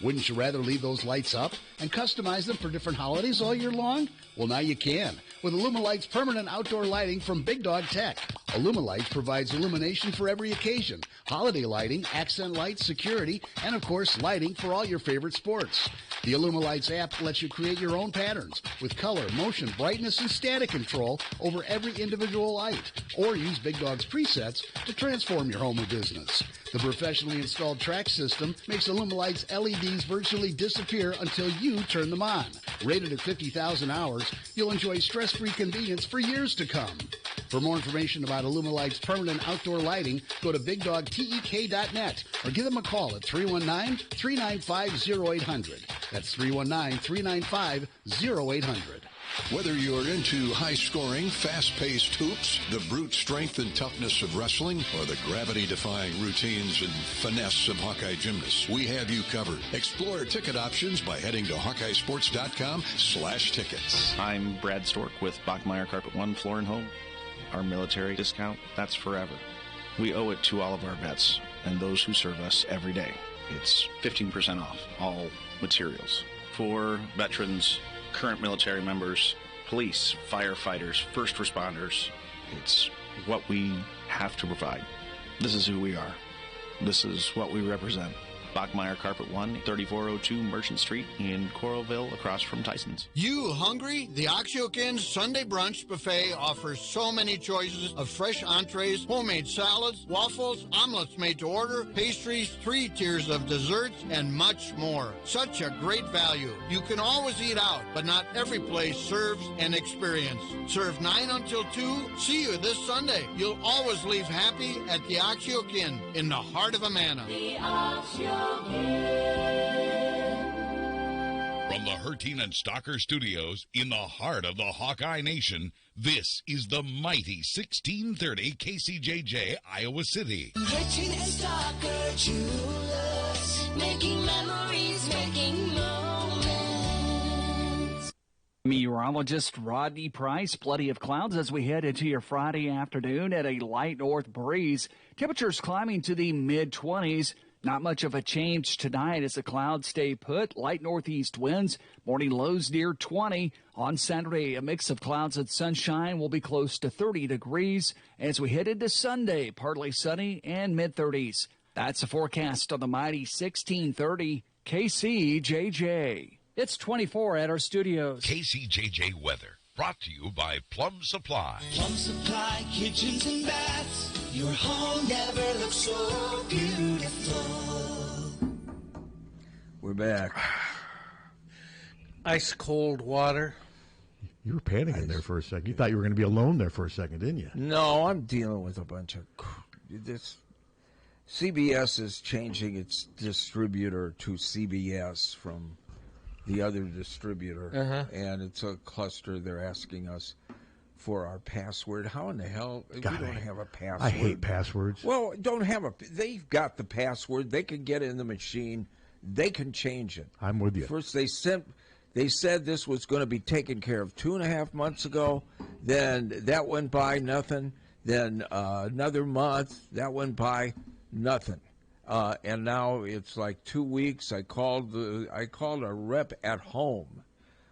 Wouldn't you rather leave those lights up and customize them for different holidays all year long? Well, now you can with Illumalight's permanent outdoor lighting from Big Dog Tech. Illumalight's provides illumination for every occasion, holiday lighting, accent lights, security, and of course lighting for all your favorite sports. The Illumalight's app lets you create your own patterns with color, motion, brightness, and static control over every individual light, or use Big Dog's presets to transform your home or business. The professionally installed track system makes Illumalight's LEDs virtually disappear until you turn them on. Rated at 50,000 hours, you'll enjoy stress-free convenience for years to come. For more information about Illumalight's permanent outdoor lighting, go to BigDogTEK.net or give them a call at 319-395-0800. That's 319-395-0800. Whether you're into high-scoring, fast-paced hoops, the brute strength and toughness of wrestling, or the gravity-defying routines and finesse of Hawkeye gymnasts, we have you covered. Explore ticket options by heading to HawkeyeSports.com/tickets. I'm Brad Stork with Bachmeyer Carpet One Floor and Home. Our military discount, that's forever. We owe it to all of our vets and those who serve us every day. It's 15% off all materials. For veterans, current military members, police, firefighters, first responders, it's what we have to provide. This is who we are. This is what we represent. Bachmeyer Carpet 1, 3402 Merchant Street in Coralville, across from Tyson's. You hungry? The Oxyokin's Sunday Brunch Buffet offers so many choices of fresh entrees, homemade salads, waffles, omelets made to order, pastries, 3 tiers of desserts, and much more. Such a great value. You can always eat out, but not every place serves an experience. Serve 9 until 2. See you this Sunday. You'll always leave happy at the Oxyokin in the heart of Amana. The From the Harty and Stalker Studios in the heart of the Hawkeye Nation, this is the mighty 1630 KCJJ, Iowa City. Harty and Stalker Jewelers, making memories, making moments. Meteorologist Rodney Price. Plenty of clouds as we head into your Friday afternoon at a light north breeze. Temperatures climbing to the mid-20s. Not much of a change tonight as the clouds stay put. Light northeast winds. Morning lows near 20. On Saturday, a mix of clouds and sunshine will be close to 30 degrees. As we head into Sunday, partly sunny and mid-30s. That's the forecast on the mighty 1630 KCJJ. It's 24 at our studios. KCJJ weather, brought to you by Plum Supply. Plum Supply kitchens and baths. Your home never looks so beautiful. We're back. Ice cold water. You were panicking there for a second. You thought you were going to be alone there for a second, didn't you? No, I'm dealing with a bunch of this. CBS is changing its distributor to CBS from the other distributor, and it's a cluster. They're asking us for our password. How in the hell? God, we don't have a password. I hate passwords. Well, don't have a. They've got the password. They can get in the machine. They can change it. I'm with you. First, they said this was going to be taken care of 2.5 months ago. Then that went by, nothing. Then another month, that went by, nothing. And now it's like 2 weeks. I called a rep at home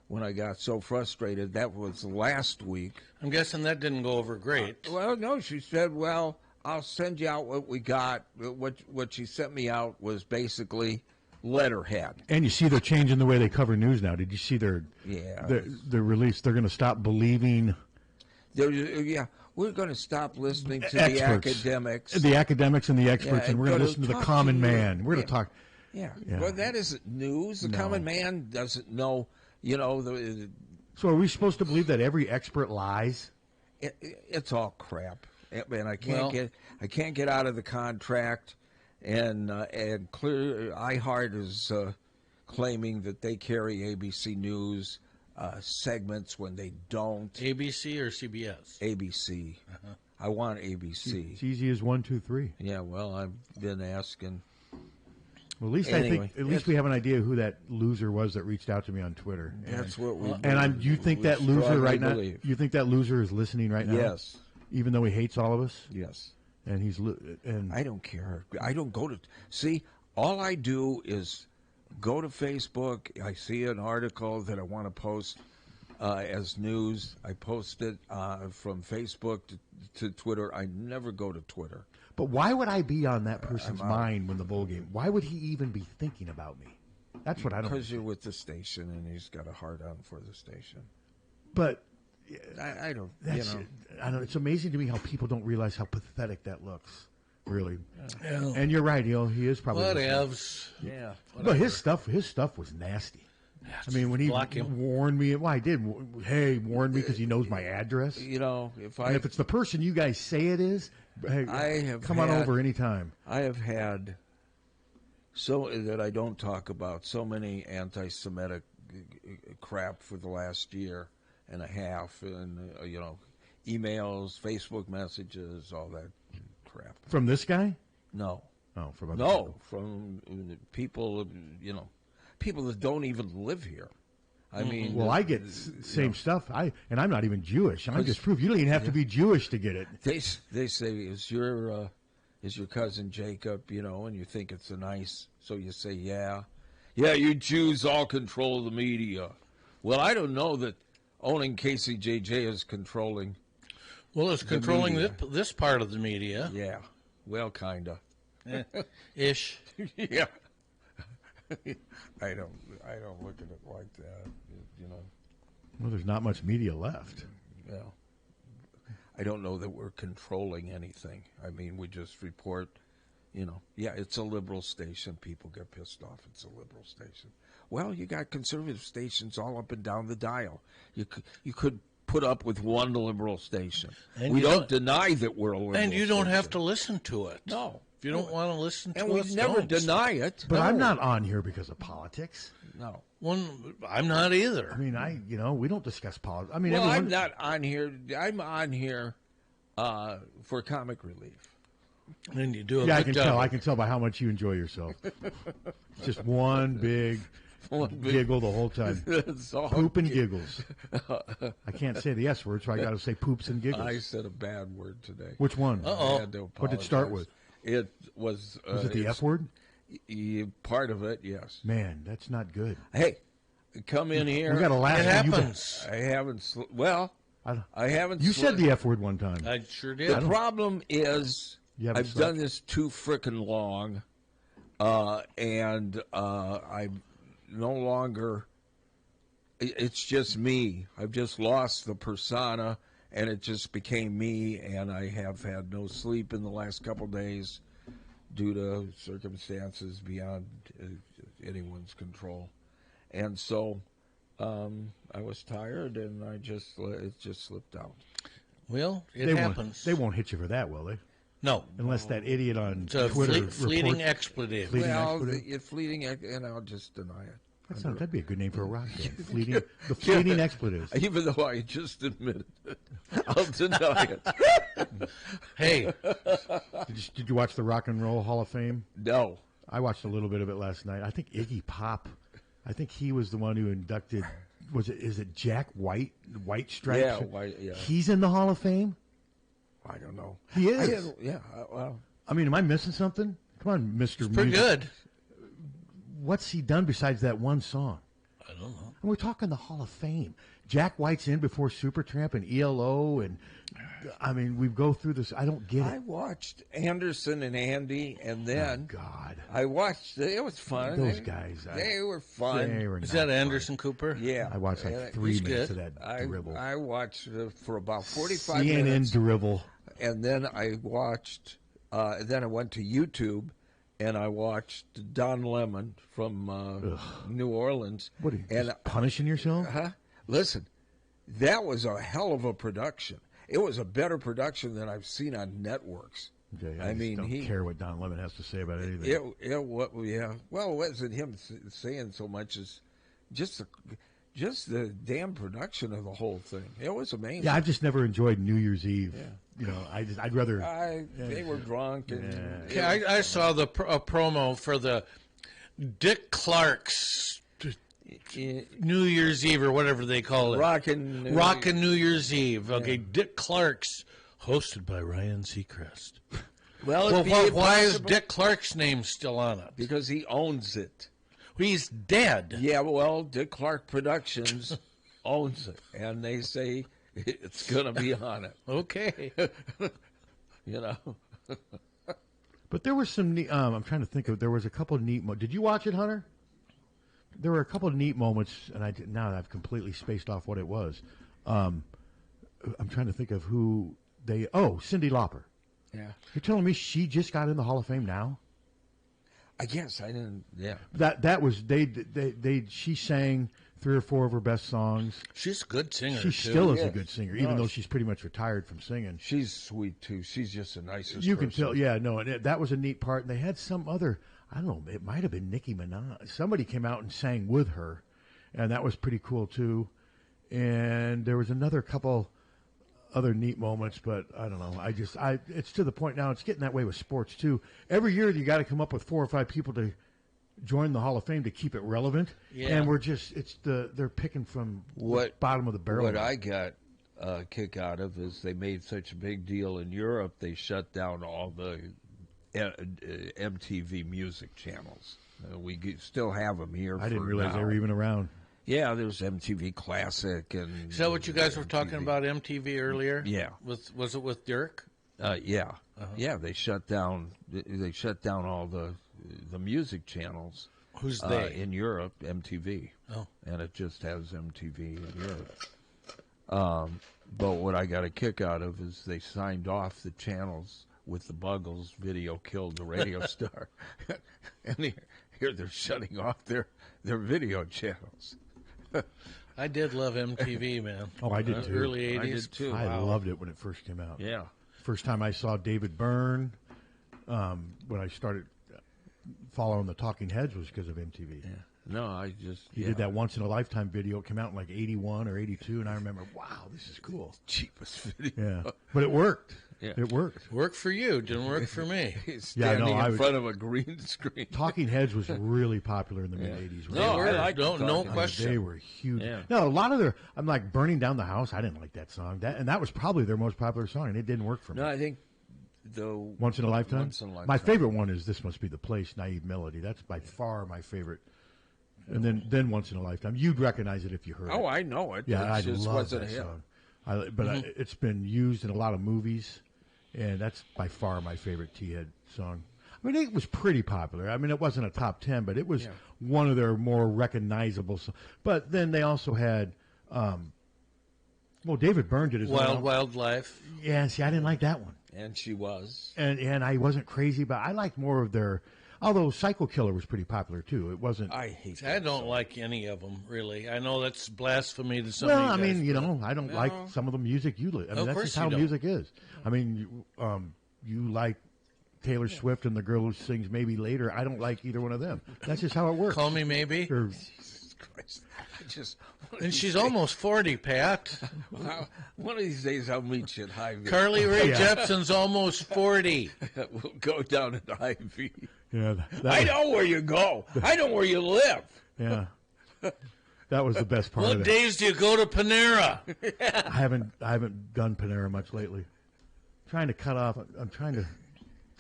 when I got so frustrated. That was last week. I'm guessing that didn't go over great. Well, no, she said, well, I'll send you out what we got. What she sent me out was basically letterhead. And you see they're changing the way they cover news now. Did you see their release? They're going to stop believing. Yeah, we're going to stop listening to experts. The academics. The academics and the experts, and we're going to listen to the common man. We're going to talk. Yeah. Well, that isn't news. The common man doesn't know, So are we supposed to believe that every expert lies? It's all crap. Man, I can't get out of the contract, and clear iHeart is claiming that they carry ABC News segments when they don't. ABC or CBS? ABC. I want ABC. It's easy as 1, 2, 3. Yeah. Well, I've been asking. Well, at least anyway, I think we have an idea who that loser was that reached out to me on Twitter. That's what we. And you think that loser right now? You think that loser is listening right now? Yes. Even though he hates all of us. Yes. And I don't care. I don't go to see. All I do is go to Facebook. I see an article that I want to post as news. I post it from Facebook to Twitter. I never go to Twitter. But why would I be on that person's mind when the bowl game? Why would he even be thinking about me? That's what I don't. Because you're with the station, and he's got a hard on for the station. But I don't. I don't. It's amazing to me how people don't realize how pathetic that looks. Really. Yeah. And you're right. He is probably. Whatevs. Yeah. But his stuff was nasty. I mean, when he warned me, well, I did. Hey, warn me because he knows my address. If it's the person you guys say it is, hey, come on over anytime. I have had so that I don't talk about so many anti-Semitic crap for the last year and a half, and emails, Facebook messages, all that crap. From this guy? No. Oh, from other people. From people. People that don't even live here. I mean, well, I get same stuff. I'm not even Jewish. I'm just proof. You don't even have to be Jewish to get it. They say, is your cousin Jacob? And you think it's so you say, yeah, you Jews all control the media. Well, I don't know that owning KCJJ is controlling. Well, it's controlling this part of the media. Yeah, well, kinda. Ish. Yeah. I don't look at it like that. You know. Well, there's not much media left. Yeah. I don't know that we're controlling anything. I mean, we just report. You know, yeah, it's a liberal station. People get pissed off. It's a liberal station. Well, you got conservative stations all up and down the dial. You could put up with one liberal station. And we don't deny that we're a liberal And you don't station. have to listen to it. No. If you don't want to listen to and us, we never don't. deny it. But No. I'm not on here because of politics. No. Well, I'm not either. I mean, we don't discuss politics. I mean, Well, everyone... I'm not on here. I'm on here for comic relief. And you do a Yeah, I good can job. tell. I can tell by how much you enjoy yourself. It's just one big giggle the whole time. It's all Poop and giggles. I can't say the S word, so I got to say poops and giggles. I said a bad word today. Which one? I had to What did it start apologize. with? It was. Was it the F word? Part of it, yes. Man, that's not good. Hey, come in here. We got to laugh. It when you happens. I haven't. Well, I haven't. You said the F word one time. I sure did. The problem is, You haven't I've slept? done this too frickin' long, and I'm no longer. It's just me. I've just lost the persona, and it just became me. And I have had no sleep in the last couple days due to circumstances beyond anyone's control, and so I was tired, and it just slipped out. Well, it They happens. They won't hit you for that, will they? No. Unless that idiot on It's a Twitter fleeting reports- expletive. Fleeting Well, expletive? fleeting, and I'll just deny it. That'd be a good name for a rock band. The fleeting expletives. Even though I just admitted it, I'll deny it. Hey, Did you watch the Rock and Roll Hall of Fame? No. I watched a little bit of it last night. I think Iggy Pop. I think he was the one who inducted. Is it Jack White? White Stripes? Yeah, White, yeah. He's in the Hall of Fame. I don't know. He is. Well, I mean, am I missing something? Come on, Mr. it's pretty Music. good. What's he done besides that one song? I don't know. And we're talking the Hall of Fame. Jack White's in before Supertramp and ELO, and I mean, we go through this. I don't get I it. watched Anderson and Andy, and then God, I watched. It was fun. Those guys, they were fun. They were Is not that fun. Anderson Cooper? Yeah, I watched like And 3 he's minutes good. of that dribble. I watched for about 45 CNN minutes, dribble. and then I watched. Then I went to YouTube, and I watched Don Lemon from New Orleans. What are you, and just punishing yourself? Listen, that was a hell of a production. It was a better production than I've seen on networks. Okay, I just mean, don't care what Don Lemon has to say about anything. Yeah. Well, it wasn't him saying so much as just the damn production of the whole thing. It was amazing. Yeah, I've just never enjoyed New Year's Eve. Yeah. You know, I'd rather. They were drunk. And, Okay, I saw a promo for the Dick Clark's New Year's Eve or whatever they call it. Rockin' New Year's Eve. Okay, Dick Clark's, hosted by Ryan Seacrest. Well, why is Dick Clark's name still on it? Because he owns it. He's dead. Yeah, well, Dick Clark Productions owns it, and they say it's going to be on it. Okay. You know. But there were some neat. I'm trying to think of. There was a couple of neat. Did you watch it, Hunter? There were a couple of neat moments, and now I've completely spaced off what it was. I'm trying to think of who they. Oh, Cyndi Lauper. Yeah. You're telling me she just got in the Hall of Fame now? I guess I didn't. Yeah. That was they. She sang 3 or 4 of her best songs. She's a good singer. She too. still is Yeah. a good singer, No, even though she's pretty much retired from singing. She's sweet too. She's just the nicest. You can person. tell, yeah, no, and that was a neat part. And they had some other, I don't know, it might have been Nicki Minaj. Somebody came out and sang with her, and that was pretty cool too. And there was another couple other neat moments, but I don't know. It's to the point now. It's getting that way with sports too. Every year you got to come up with 4 or 5 people to join the Hall of Fame to keep it relevant. Yeah. And they're picking from the bottom of the barrel. What I got a kick out of is they made such a big deal in Europe. They shut down all the MTV music channels. We still have them here. I didn't realize they were even around. Yeah, there's MTV Classic and. Is that what you guys were talking about MTV earlier? Yeah. Was it with Dirk? Yeah. Uh-huh. Yeah, they shut down. They shut down all the music channels. Who's they? In Europe, MTV. Oh. And it just has MTV in Europe. But what I got a kick out of is they signed off the channels with the Buggles, Video Killed the Radio Star. And here they're shutting off their video channels. I did love MTV, man. Oh, I did too. Early 80s. I did too. I loved it when it first came out. Yeah. First time I saw David Byrne, when I started following the Talking Heads, was because of MTV. Yeah. No, I just... He did that Once in a Lifetime video. It came out in like 81 or 82, and I remember, wow, this is cool. Cheapest video. Yeah. But it worked. Yeah. It worked. Worked for you. Didn't work for me. Standing in front of a green screen. Talking Heads was really popular in the mid-80s. No, Really. I like no question. They were huge. Yeah. No, a lot of their... I'm like, Burning Down the House, I didn't like that song. That was probably their most popular song, and it didn't work for me. No, I think Once in a Lifetime? Once in a Lifetime. My favorite one is This Must Be the Place, Naive Melody. That's by far my favorite. And then Once in a Lifetime. You'd recognize it if you heard it. Oh, I know it. Yeah, I just love wasn't that him. song. But it's been used in a lot of movies, and that's by far my favorite T-Head song. I mean, it was pretty popular. I mean, it wasn't a top 10, but it was one of their more recognizable songs. But then they also had, David Byrne did his own. Wildlife. Yeah, see, I didn't like that one. And she was. And I wasn't crazy, but I liked more of their... Although Psycho Killer was pretty popular, too. It wasn't... I hate I don't like any of them, really. I know that's blasphemy to some Well, of you I guys, mean, you know, I don't like some of the music you like. I mean, Of that's course just how you don't. music is. I mean, you like Taylor Swift and the girl who sings Maybe Later. I don't like either one of them. That's just how it works. Call Me Maybe. Jesus Christ. And she's almost 40, Pat. One of these days I'll meet you at Hy-Vee. Carly Rae Jepsen's almost 40. We'll go down at Hy-Vee. Yeah, I know where you go. I know where you live. Yeah. That was the best part of What it. days do you go to Panera? I haven't done Panera much lately. I'm trying to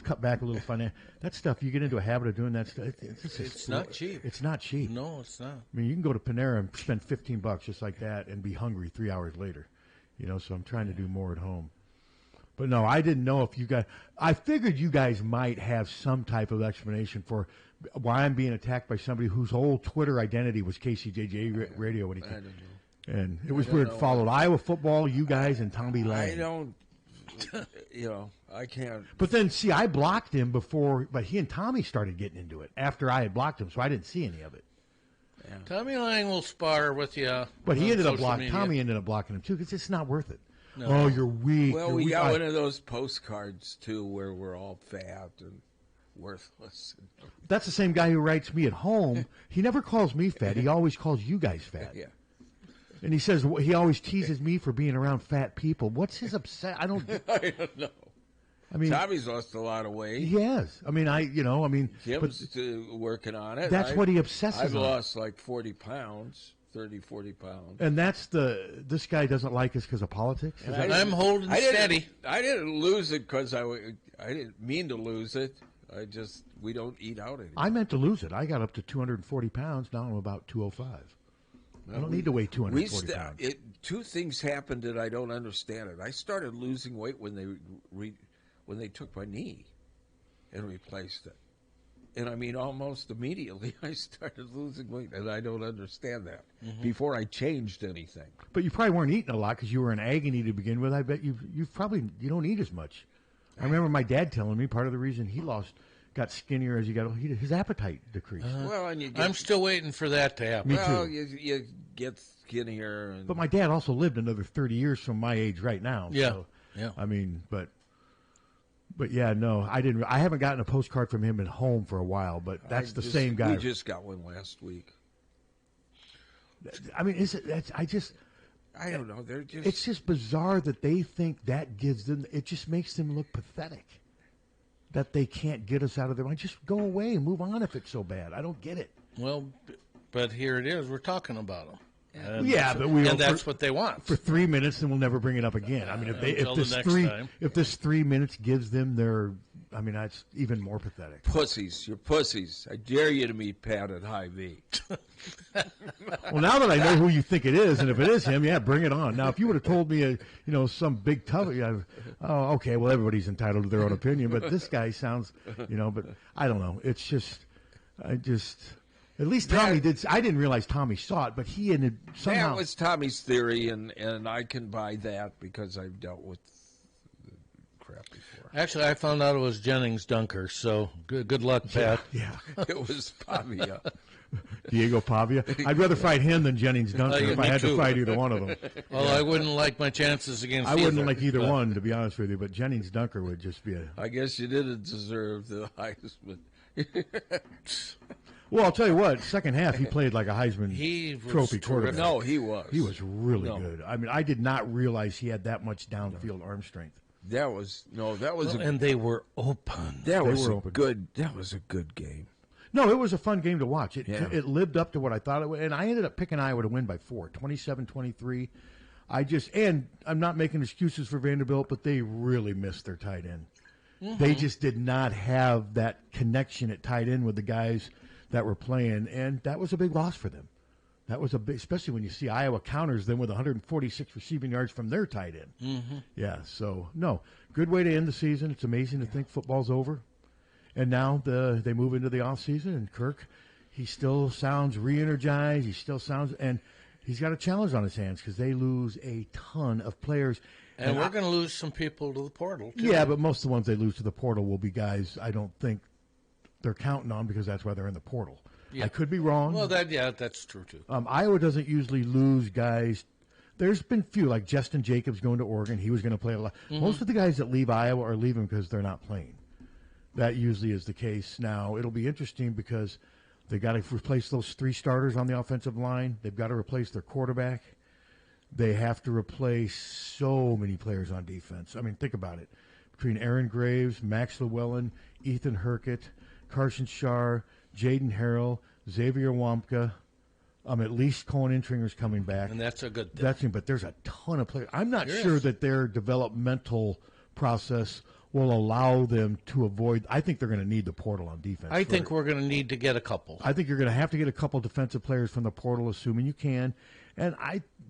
cut back a little financial. That stuff, you get into a habit of doing that stuff. It's not cheap. It's not cheap. No, it's not. I mean, you can go to Panera and spend $15 just like that and be hungry 3 hours later. You know, so I'm trying to do more at home. But no, I didn't know if you guys... I figured you guys might have some type of explanation for why I'm being attacked by somebody whose whole Twitter identity was KCJJ Radio when he came. I don't know. And it was weird. Followed Iowa football, you guys, and Tommy Lang. I don't... I can't... But then, see, I blocked him before... But he and Tommy started getting into it after I had blocked him, so I didn't see any of it. Yeah. Tommy Lang will spar with you. But he ended up blocking... media. Tommy ended up blocking him, too, because it's not worth it. No. Oh, you're weak. Well, you're we weak. got one of those postcards, too, where we're all fat and worthless. That's the same guy who writes me at home. He never calls me fat. He always calls you guys fat. Yeah. And he says he always teases me for being around fat people. What's his upset? I don't know. I mean, Tommy's lost a lot of weight. He has. I mean, Jim's working on it. That's what he obsesses I've on. lost like 40 pounds. 30, 40 pounds. And that's this guy doesn't like us because of politics? Is that- I'm holding steady. I didn't lose it because I didn't mean to lose it. We don't eat out anymore. I meant to lose it. I got up to 240 pounds. Now I'm about 205. I don't need to weigh 240 pounds. Two things happened that I don't understand it. I started losing weight when they took my knee and replaced it. And I mean, almost immediately I started losing weight, and I don't understand that. Mm-hmm. Before I changed anything. But you probably weren't eating a lot because you were in agony to begin with. I bet you don't eat as much. I remember my dad telling me part of the reason he got skinnier as he got older, his appetite decreased. Well, and I'm still waiting for that to happen. Me well, too. you get skinnier. And... But my dad also lived another 30 years from my age right now. Yeah. So, Yeah. I mean, but yeah, no, I didn't. I haven't gotten a postcard from him at home for a while. But that's the same guy. We just got one last week. I mean, I don't know. They're just. It's just bizarre that they think that gives them. It just makes them look pathetic. That they can't get us out of their mind. Just go away and move on if it's so bad. I don't get it. Well, but here it is. We're talking about them. And that's what they want for 3 minutes, and we'll never bring it up again. I mean, if this 3 minutes gives them their, I mean, that's even more pathetic. Pussies, you're pussies. I dare you to meet Pat at Hy-Vee. Well, now that I know who you think it is, and if it is him, yeah, bring it on. Now, if you would have told me, some big tough, okay, well, everybody's entitled to their own opinion, but this guy sounds, but I don't know. It's just, At least Tommy did. I didn't realize Tommy saw it, but he ended somehow. That was Tommy's theory, and I can buy that because I've dealt with crap before. Actually, I found out it was Jennings Dunker, so good luck, Pat. Yeah. It was Pavia. Diego Pavia. I'd rather fight him than Jennings Dunker if I had to fight either one of them. Well, I wouldn't like my chances against I wouldn't like either one, to be honest with you, but Jennings Dunker would just be a... I guess you didn't deserve the Heisman. Well, I'll tell you what, second half he played like a Heisman Trophy quarterback. No, he was. He was really good. I mean, I did not realize he had that much downfield arm strength. That was and they were open. That was a good game. No, it was a fun game to watch. It lived up to what I thought it would, and I ended up picking Iowa to win by 4, 27-23. I'm not making excuses for Vanderbilt, but they really missed their tight end. Mm-hmm. They just did not have that connection at tight end with the guys that were playing, and that was a big loss for them. That was especially when you see Iowa counters them with 146 receiving yards from their tight end. Mm-hmm. Yeah, so no, good way to end the season. It's amazing to think football's over. And now they move into the offseason, and Kirk, he still sounds re-energized. He still sounds, and he's got a challenge on his hands because they lose a ton of players. And we're going to lose some people to the portal, too. Yeah, but most of the ones they lose to the portal will be guys I don't think they're counting on because that's why they're in the portal. Yeah. I could be wrong. Well, that's true, too. Iowa doesn't usually lose guys. There's been few, like Justin Jacobs going to Oregon. He was going to play a lot. Mm-hmm. Most of the guys that leave Iowa are leaving because they're not playing. That usually is the case. Now, it'll be interesting because they got to replace those 3 starters on the offensive line. They've got to replace their quarterback. They have to replace so many players on defense. I mean, think about it. Between Aaron Graves, Max Llewellyn, Ethan Herkett, Carson Schar, Jaden Harrell, Xavier Wamka, at least Cohen Intringer's coming back. And that's a good thing. But there's a ton of players. I'm not sure that their developmental process will allow them to avoid. I think they're going to need the portal on defense. I think we're going to need to get a couple. I think you're going to have to get a couple defensive players from the portal, assuming you can. And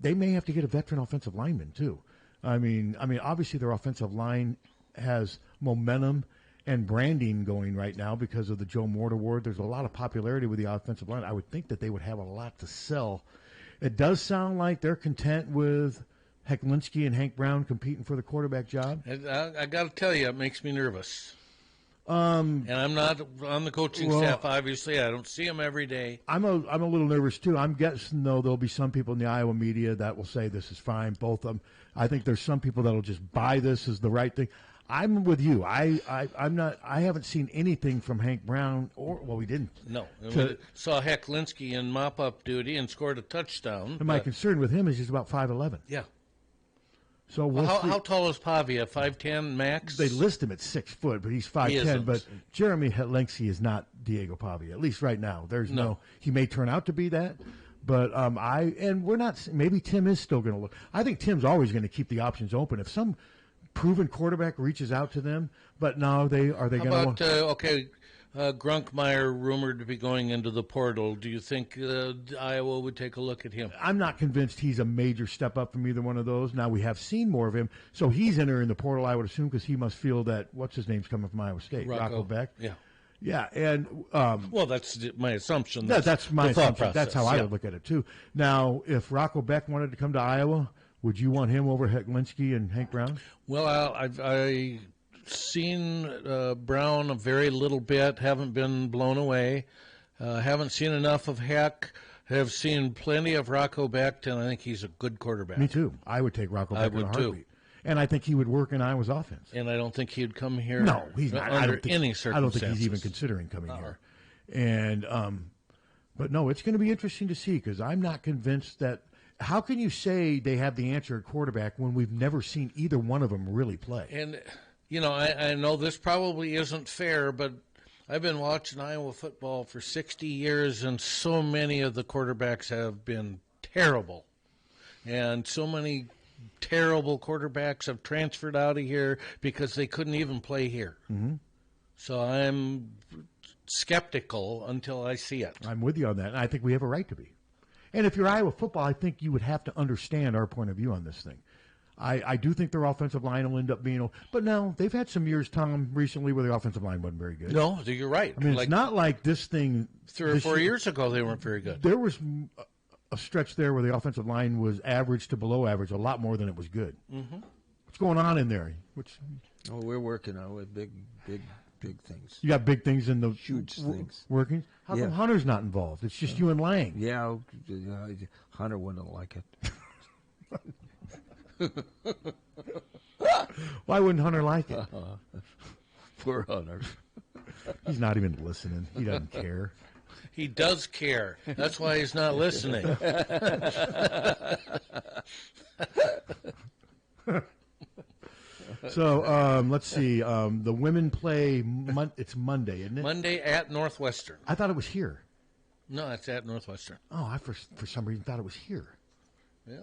they may have to get a veteran offensive lineman too. I mean, obviously their offensive line has momentum and branding going right now because of the Joe Mort Award. There's a lot of popularity with the offensive line. I would think that they would have a lot to sell. It does sound like they're content with Hecklinski and Hank Brown competing for the quarterback job. I got to tell you, it makes me nervous. And I'm not on the coaching staff, obviously. I don't see them every day. I'm a little nervous, too. I'm guessing, though, there'll be some people in the Iowa media that will say this is fine, both of them. I think there's some people that will just buy this as the right thing. I'm with you. I haven't seen anything from Hank Brown, we didn't. No. We saw Hecklinski in mop-up duty and scored a touchdown. And my concern with him is he's about 5'11". Yeah. So how tall is Pavia? 5'10" max? They list him at 6 foot, but he's 5'10". But Jeremy Hecklinski is not Diego Pavia, at least right now. There's no. He may turn out to be that, but we're not. Maybe Tim is still going to look. I think Tim's always going to keep the options open. If some proven quarterback reaches out to them, but now are they going to? Grunkmeyer rumored to be going into the portal. Do you think Iowa would take a look at him? I'm not convinced he's a major step up from either one of those. Now, we have seen more of him, so he's entering the portal, I would assume, because he must feel that, what's his name's coming from Iowa State? Rocco Beck? Yeah. Yeah, and... well, that's my assumption. That's my assumption. Process. That's how I would look at it, too. Now, if Rocco Beck wanted to come to Iowa, would you want him over Hecklinski and Hank Brown? Well, I seen Brown a very little bit, haven't been blown away, haven't seen enough of Heck, have seen plenty of Rocco Becht, and I think he's a good quarterback. Me too. I would take Rocco Becht in a heartbeat. Too. And I think he would work in Iowa's offense. And I don't think he'd come here. No, he's not. Under any circumstances. I don't think he's even considering coming here. And but no, it's going to be interesting to see because I'm not convinced that. How can you say they have the answer at quarterback when we've never seen either one of them really play? And I know this probably isn't fair, but I've been watching Iowa football for 60 years, and so many of the quarterbacks have been terrible. And so many terrible quarterbacks have transferred out of here because they couldn't even play here. Mm-hmm. So I'm skeptical until I see it. I'm with you on that, and I think we have a right to be. And if you're Iowa football, I think you would have to understand our point of view on this thing. I do think their offensive line will end up being – but no, they've had some years, Tom, recently where the offensive line wasn't very good. No, you're right. I mean, it's not like this thing 3 or 4 years ago, they weren't very good. There was a stretch there where the offensive line was average to below average, a lot more than it was good. Mm-hmm. What's going on in there? We're working on it with big things. You got big things in the huge things working. How come Hunter's not involved? It's just you and Lang. Yeah, Hunter wouldn't like it. Why wouldn't Hunter like it? Poor Hunter. He's not even listening. He doesn't care. He does care. That's why he's not listening. So let's see. The women play. It's Monday, isn't it? Monday at Northwestern. I thought it was here. No, it's at Northwestern. Oh, I for some reason thought it was here. Yeah,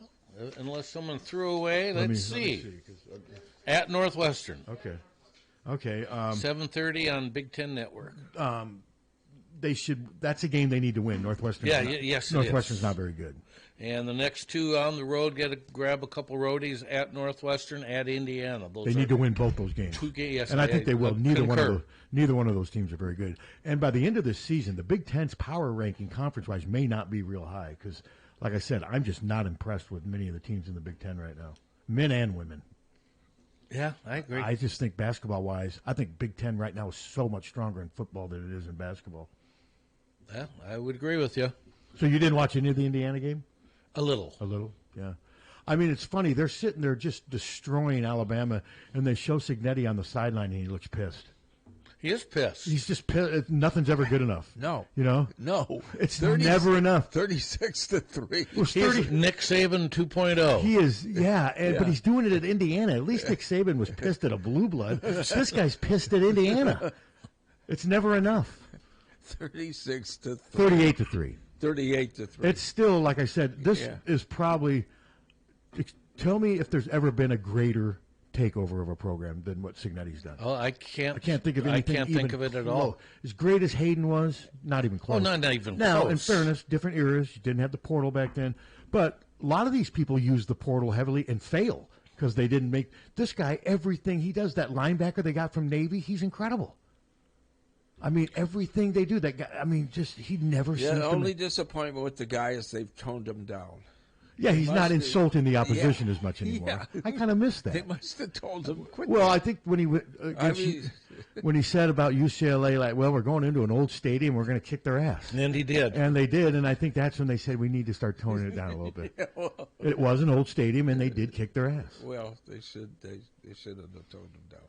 unless someone threw away. Let's see. At Northwestern. Okay. 7:30 on Big Ten Network. They should. That's a game they need to win. Northwestern. Yes. Northwestern's not very good. And the next two on the road grab a couple roadies at Northwestern, at Indiana. They need to win both those games. Yes, and I think they will. Neither one of those teams are very good. And by the end of this season, the Big Ten's power ranking conference-wise may not be real high because, like I said, I'm just not impressed with many of the teams in the Big Ten right now, men and women. Yeah, I agree. I just think basketball-wise, I think Big Ten right now is so much stronger in football than it is in basketball. Yeah, I would agree with you. So you didn't watch any of the Indiana game? A little, yeah. I mean, it's funny. They're sitting there just destroying Alabama, and they show Cignetti on the sideline, and he looks pissed. He is pissed. He's just pissed. Nothing's ever good enough. No. No. It's never enough. 36-3. He's Nick Saban 2.0. He is, but he's doing it at Indiana. At least Nick Saban was pissed at a blue blood. This guy's pissed at Indiana. It's never enough. 36-3. 38-3. 38-3. It's still, like I said, this is probably. Tell me if there's ever been a greater takeover of a program than what Cignetti's done. Oh, I can't think of anything. I can't think of it at all. As great as Hayden was, not even close. Oh, not even close. Now, in fairness, different eras. You didn't have the portal back then, but a lot of these people use the portal heavily and fail because they didn't make this guy everything he does. That linebacker they got from Navy, he's incredible. I mean, everything they do, that guy, I mean, he never seems to... The only disappointment with the guy is they've toned him down. Yeah, he's not insulting the opposition as much anymore. Yeah. I kind of miss that. They must have told him quickly. Well, I think when he when he said about UCLA, like, well, we're going into an old stadium, we're going to kick their ass. And he did. And they did, and I think that's when they said we need to start toning it down a little bit. It was an old stadium, and they did kick their ass. Well, they should have toned him down.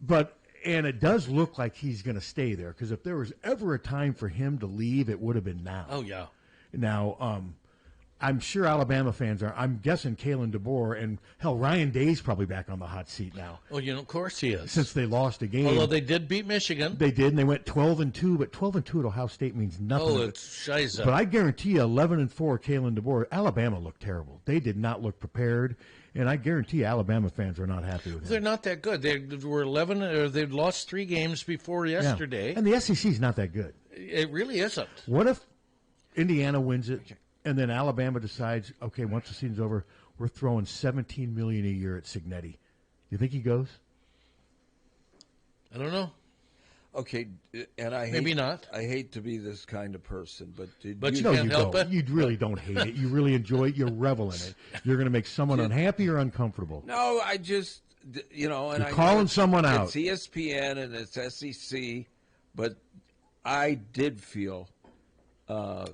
But... And it does look like he's going to stay there because if there was ever a time for him to leave, it would have been now. Oh, yeah. Now, I'm sure Alabama fans are. I'm guessing Kalen DeBoer and, hell, Ryan Day's probably back on the hot seat now. Well, of course he is. Since they lost a game. Although they did beat Michigan. They did, and they went 12-2, but 12-2 at Ohio State means nothing. Oh, it's shiza. But I guarantee you 11-4 Kalen DeBoer, Alabama looked terrible. They did not look prepared. And I guarantee Alabama fans are not happy with him. They're not that good. They were 11, or they'd lost 3 games before yesterday. Yeah. And the SEC's not that good. It really isn't. What if Indiana wins it, and then Alabama decides, okay, once the season's over, we're throwing $17 million a year at Cignetti? You think he goes? I don't know. Okay, and maybe not. I hate to be this kind of person, but you can't help it. You really don't hate it. You really enjoy it. You revel in it. You're going to make someone unhappy or uncomfortable. No, I just and you're I calling someone out. It's ESPN and it's SEC, but I did feel. Oh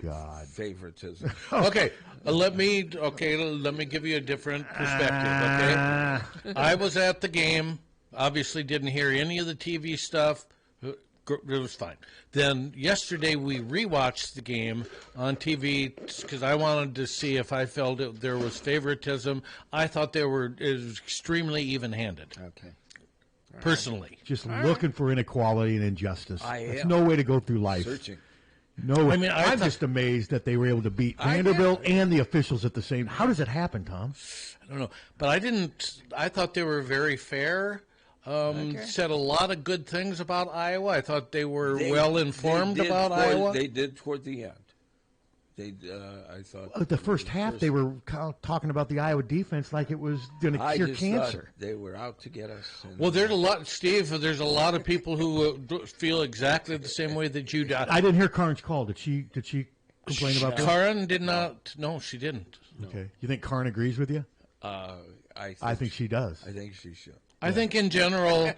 God! Favoritism. Okay, let me give you a different perspective. Okay, I was at the game. Obviously didn't hear any of the TV stuff. It was fine. Then yesterday we rewatched the game on TV because I wanted to see if I felt there was favoritism. I thought it was extremely even-handed. Okay. Personally. Just looking for inequality and injustice. That's am. no way to go through life. Searching. No way. I mean, I'm just amazed that they were able to beat Vanderbilt and the officials at the same time. How does it happen, Tom? I don't know. But I thought they were very fair. Said a lot of good things about Iowa. I thought they were well informed about Iowa. They did toward the end. I thought The first half, they were talking about the Iowa defense like it was going to cure cancer. They were out to get us. Well, there's a lot, Steve. There's a lot of people who feel exactly the same way that you do. I didn't hear Karn's call. Did she complain about this? Karn did not. No, she didn't. Okay. You think Karn agrees with you? I think she does. I think she should. I think in general,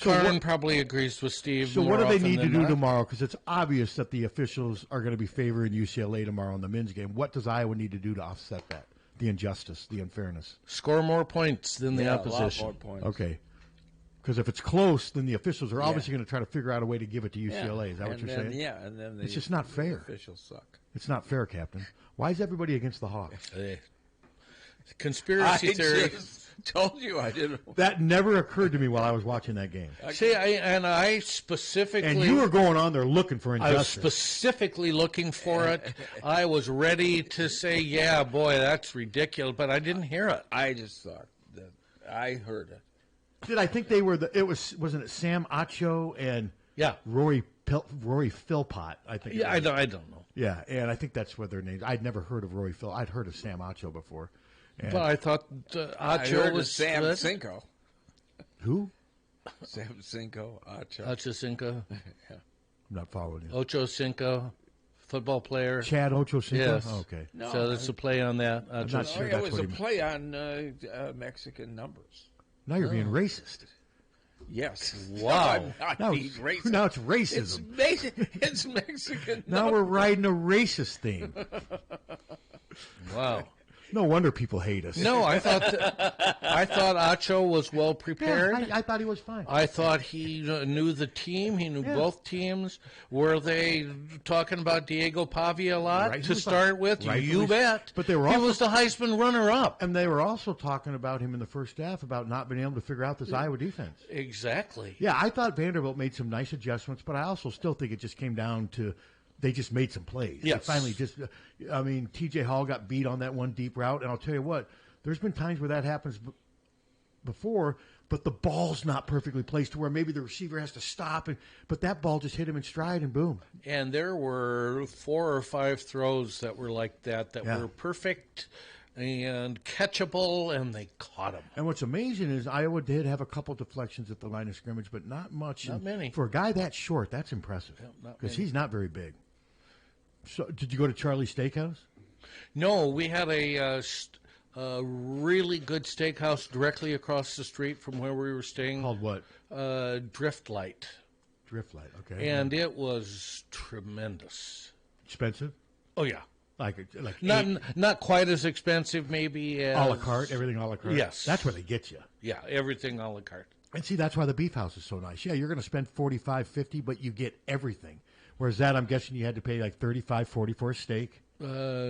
Karn probably agrees with Steve. So more what do they often need to than do not. tomorrow? Because it's obvious that the officials are going to be favoring UCLA tomorrow in the men's game. What does Iowa need to do to offset that? The injustice, the unfairness. Score more points than the opposition. A lot more points. Okay. Because if it's close, then the officials are obviously going to try to figure out a way to give it to UCLA. Is that what you're saying? Yeah, and then it's just not fair. Officials suck. It's not fair, Captain. Why is everybody against the Hawks? Conspiracy theory. Told you I didn't. That never occurred to me while I was watching that game. See, I specifically. And you were going on there looking for injustice. I was specifically looking for it. I was ready to say, yeah, boy, that's ridiculous, but I didn't hear it. I just thought that I heard it. Did I think they were wasn't it Sam Acho and Rory Philpott? I think. Yeah, I don't know. Yeah, and I think that's what their names. I'd never heard of Rory Phil. I'd heard of Sam Acho before. But I thought Acho was Sam good. Cinco. Who? Sam Cinco, Acho. Ocho Cinco. Yeah. I'm not following you. Ocho Cinco, football player. Chad Ocho Cinco? Yes. Oh, okay. No, so that's a play on that. I'm not sure it was a play on Mexican numbers. Now you're being racist. Yes. Wow. No, I'm not being racist. Now it's racism. It's Mexican Now we're riding a racist theme. Wow. No wonder people hate us. No, I thought Acho was well prepared. Yeah, I thought he was fine. I thought he knew the team. He knew both teams. Were they talking about Diego Pavia a lot to start with? Right. You bet. But they were he also, was the Heisman runner-up. And they were also talking about him in the first half about not being able to figure out this Iowa defense. Exactly. Yeah, I thought Vanderbilt made some nice adjustments, but I also still think it just came down to they just made some plays. Yes. They finally I mean, T.J. Hall got beat on that one deep route, and I'll tell you what, there's been times where that happens before, but the ball's not perfectly placed to where maybe the receiver has to stop, but that ball just hit him in stride, and boom. And there were 4 or 5 throws that were like that were perfect and catchable, and they caught him. And what's amazing is Iowa did have a couple deflections at the line of scrimmage, but not much. Not many. For a guy that short, that's impressive because he's not very big. So, did you go to Charlie's Steakhouse? No, we had a really good steakhouse directly across the street from where we were staying. Called what? Driftlight. Driftlight, okay. And it was tremendous. Expensive? Oh, yeah. Like not quite as expensive, maybe as... A la carte? Everything a la carte? Yes. That's where they get you. Yeah, everything a la carte. And see, that's why the Beef House is so nice. Yeah, you're going to spend $45, $50, but you get everything. Whereas that, I'm guessing you had to pay like $35, $40 for a steak.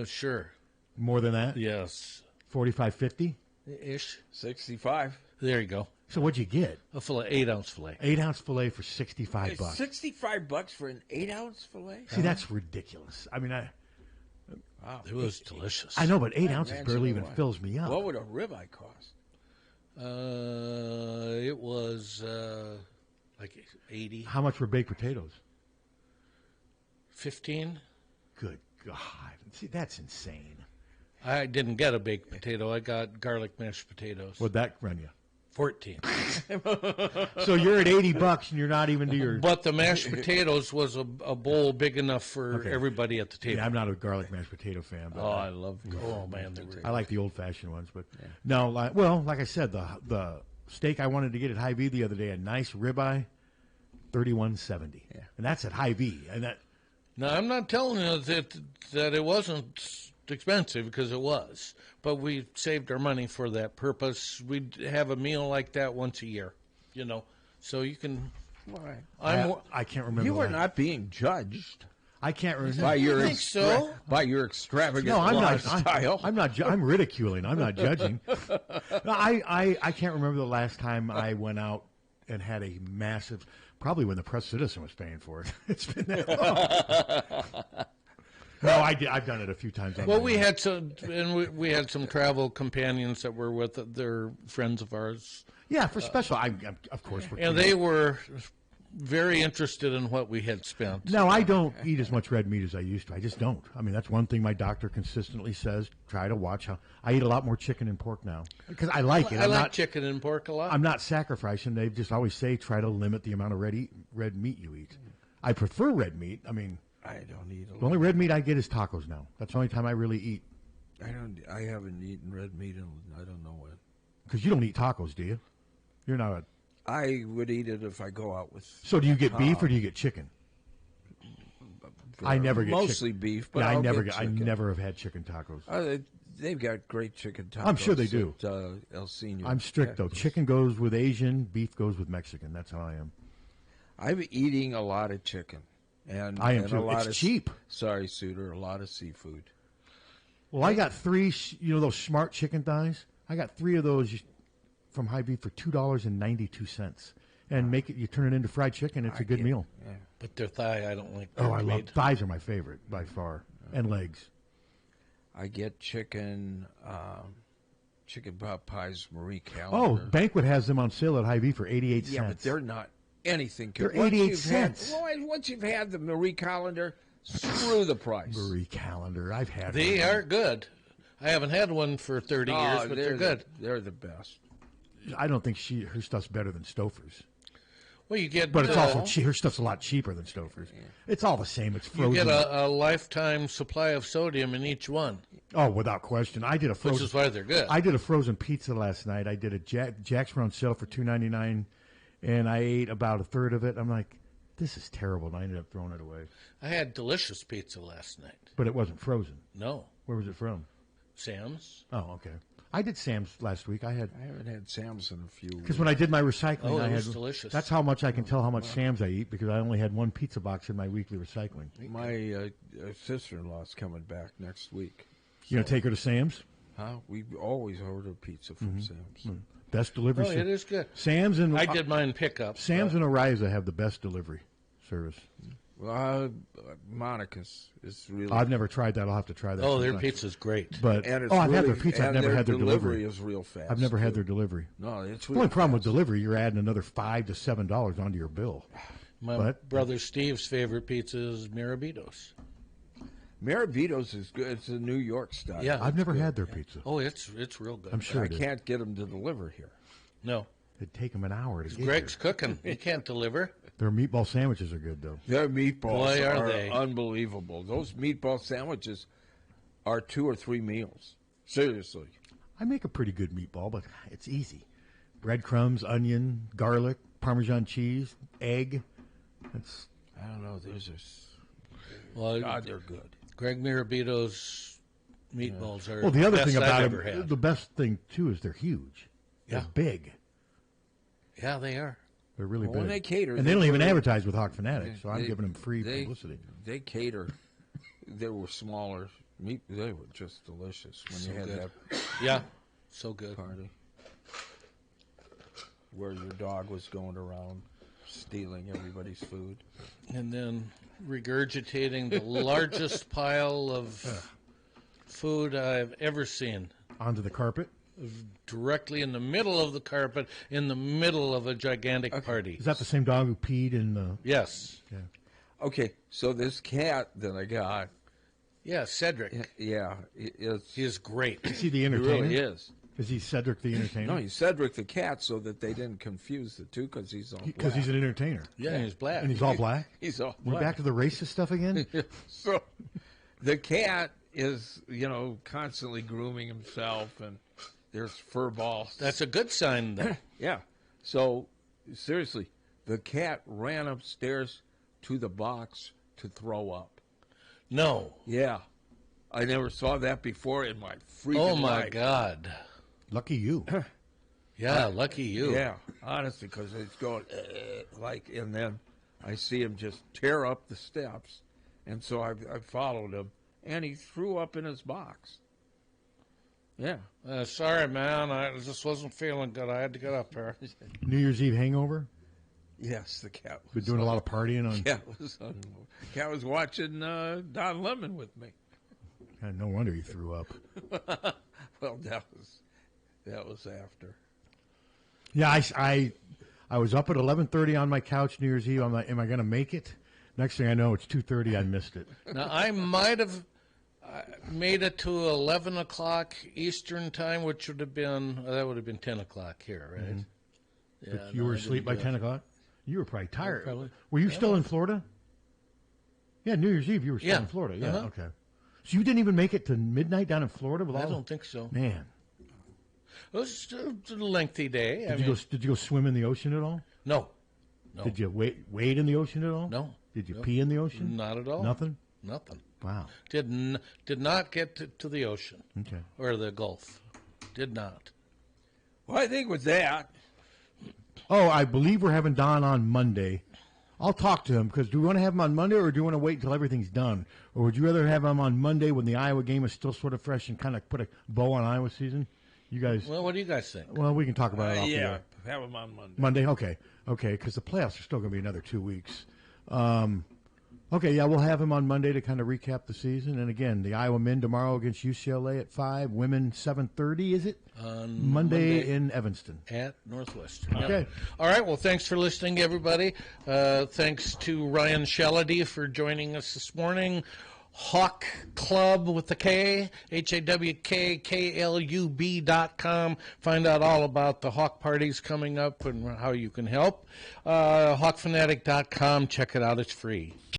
Sure. More than that? Yes. 45, 50? Ish. 65. There you go. So what'd you get? A fillet, 8-ounce fillet. 8-ounce fillet for $65. $65 for an 8-ounce fillet? See, that's ridiculous. I mean, wow. It was delicious. I know, but 8 ounces barely even fills me up. What would a ribeye cost? It was like 80. How much were baked potatoes? 15. Good God. See, that's insane. I didn't get a baked potato. I got garlic mashed potatoes. What'd that run you? 14. So you're at $80 and you're not even to your... But the mashed potatoes was a bowl big enough for everybody at the table. Yeah, I'm not a garlic mashed potato fan. But I love Oh, man. I like the old-fashioned ones. But no, like I said, the steak I wanted to get at Hy-Vee the other day, a nice ribeye, $31.70. Yeah. And that's at Hy-Vee. And that... Now, I'm not telling you that it wasn't expensive, because it was. But we saved our money for that purpose. We'd have a meal like that once a year, So you can... Why? I can't remember. You were not being judged. I can't remember. By your think so? By your extravagant I'm lifestyle. not. I'm ridiculing. I'm not judging. No, I can't remember the last time I went out and had a massive... Probably when the Press Citizen was paying for it. It's been that long. No, I've done it a few times. Well, we had some travel companions that were with. They're friends of ours. Yeah, for special. Of course. And they were very interested in what we had spent. No, I don't eat as much red meat as I used to. I just don't. I mean, that's one thing my doctor consistently says. Try to watch how I eat a lot more chicken and pork now because I like it. I like chicken and pork a lot. I'm not sacrificing. They just always say try to limit the amount of red meat you eat. I prefer red meat. I mean, I don't eat a lot. The only red meat I get is tacos now. That's the only time I really eat. I haven't eaten red meat in I don't know when. Because you don't eat tacos, do you? You're not a... I would eat it if I go out with... So do you get beef or do you get chicken? I never get mostly chicken. beef, but yeah, I I never have had chicken tacos. They've got great chicken tacos. I'm sure they do. At, El Senor. I'm strict, though. Chicken goes with Asian, beef goes with Mexican. That's how I am. I'm eating a lot of chicken. And I am, and too. A lot It's cheap. Sorry, Suter. A lot of seafood. Well, I got 3, those smart chicken thighs? I got 3 of those from Hy-Vee for $2.92. And you turn it into fried chicken. It's a good meal. Yeah. But their thigh, I don't like. I love thighs are my favorite by far, and legs. I get chicken pot pies, Marie Callender's. Oh, Banquet has them on sale at Hy-Vee for 88 cents. Yeah, but they're not anything. They're 88 cents. Once you've had the Marie Callender, screw the price. Marie Callender, I've had. They are good. I haven't had one for 30 years, but they're good. They're the best. I don't think her stuff's better than Stouffer's. Well, you get, but it's also her stuff's a lot cheaper than Stouffer's. Yeah. It's all the same. It's frozen. You get a lifetime supply of sodium in each one. Oh, without question. I did a frozen. Which is why they're good. I did a frozen pizza last night. I did a Jack's were on sale for $2.99, and I ate about a third of it. I'm like, this is terrible, and I ended up throwing it away. I had delicious pizza last night. But it wasn't frozen. No. Where was it from? Sam's. Oh, okay. I did Sam's last week. I haven't had Sam's in a few weeks. Because when I did my recycling, it was delicious. That's how much I can tell how much Sam's I eat because I only had 1 pizza box in my weekly recycling. My sister-in-law's coming back next week. You gonna take her to Sam's? Huh? We always order pizza from Sam's. Mm-hmm. Best delivery. It is good. Sam's and I did mine pickup. Sam's and Ariza have the best delivery service. Well, Monica's is really. I've never tried that. I'll have to try that. Oh, their pizza's great. But I've had their pizza. I've never had their delivery. Is real fast. I've never had their delivery. No, it's the only problem with delivery. You're adding another $5 to $7 onto your bill. My brother Steve's favorite pizza is Mirabito's. Mirabito's is good. It's a New York style. Yeah, I've never had their pizza. Oh, it's real good. I'm sure I can't get them to deliver here. No. It'd take them an hour to get Greg's here. cooking. He can't deliver. Their meatball sandwiches are good, though. Their meatballs are they unbelievable. Those meatball sandwiches are 2 or 3 meals. Seriously. I make a pretty good meatball, but it's easy. Breadcrumbs, onion, garlic, Parmesan cheese, egg. I don't know. Those are... Well, God, they're good. Greg Mirabito's meatballs are the other best thing about I've them, ever had. the best thing, too, is they're huge. Yeah. They're big. Yeah, they are. They're really big. When they cater... And they don't even advertise with Hawk Fanatic, so I'm giving them free publicity. They cater. They were smaller. Meat. They were just delicious when So you had good. that. Yeah, so good. Party. Where your dog was going around stealing everybody's food. And then regurgitating the largest pile of food I've ever seen. Onto the carpet? Directly in the middle of the carpet, in the middle of a gigantic party. Is that the same dog who peed in the... Yes. Yeah. Okay, so this cat that I got... Yeah, Cedric. Yeah. He is great. Is he the entertainer? He really is. Is he Cedric the entertainer? No, he's Cedric the cat, so that they didn't confuse the two, because he's all black. Because he's an entertainer. Yeah, and he's black. And he's all black? He's all We're black. back to the racist stuff again? So, the cat is, constantly grooming himself, and there's fur balls. That's a good sign, though. Yeah. So, seriously, the cat ran upstairs to the box to throw up. No. Yeah. I never saw that before in my freaking life. Oh, my God. Lucky you. Yeah, lucky you. Yeah, honestly, because it's going and then I see him just tear up the steps, and so I followed him, and he threw up in his box. Yeah. Sorry, man. I just wasn't feeling good. I had to get up here. New Year's Eve hangover? Yes, the cat was Been doing a lot of partying on... Cat was watching Don Lemon with me. God, no wonder he threw up. Well, that was after. Yeah, I was up at 11:30 on my couch New Year's Eve. I'm like, am I going to make it? Next thing I know, it's 2:30. I missed it. Now, I might have made it to 11 o'clock Eastern time, which would have been, that would have been 10 o'clock here, right? Mm-hmm. Yeah, But you were asleep by 10 o'clock? You were probably tired. Probably. Were you still in Florida? Yeah, New Year's Eve, you were still in Florida. Yeah, okay. So you didn't even make it to midnight down in Florida? With I all don't think so. Man. It was a lengthy day. Did you go swim in the ocean at all? No. Did you wade in the ocean at all? No. Did you pee in the ocean? Not at all. Nothing? Nothing. Wow. Did not get to the ocean. Okay. Or the Gulf. Did not. Well, I think with that. Oh, I believe we're having Don on Monday. I'll talk to him, because do we want to have him on Monday, or do you want to wait until everything's done? Or would you rather have him on Monday when the Iowa game is still sort of fresh and kind of put a bow on Iowa season? You guys. Well, what do you guys think? Well, we can talk about it off the air. Have them on Monday. Monday, okay, because the playoffs are still going to be another 2 weeks. Okay, yeah, we'll have him on Monday to kind of recap the season. And again, the Iowa men tomorrow against UCLA at 5, women 7:30. Is it? Monday in Evanston at Northwestern. Okay. Yep. All right. Well, thanks for listening, everybody. Thanks to Ryan Shellady for joining us this morning. Hawk Club with the K, HAWKKLUB.com. Find out all about the Hawk parties coming up and how you can help. HawkFanatic.com. Check it out. It's free.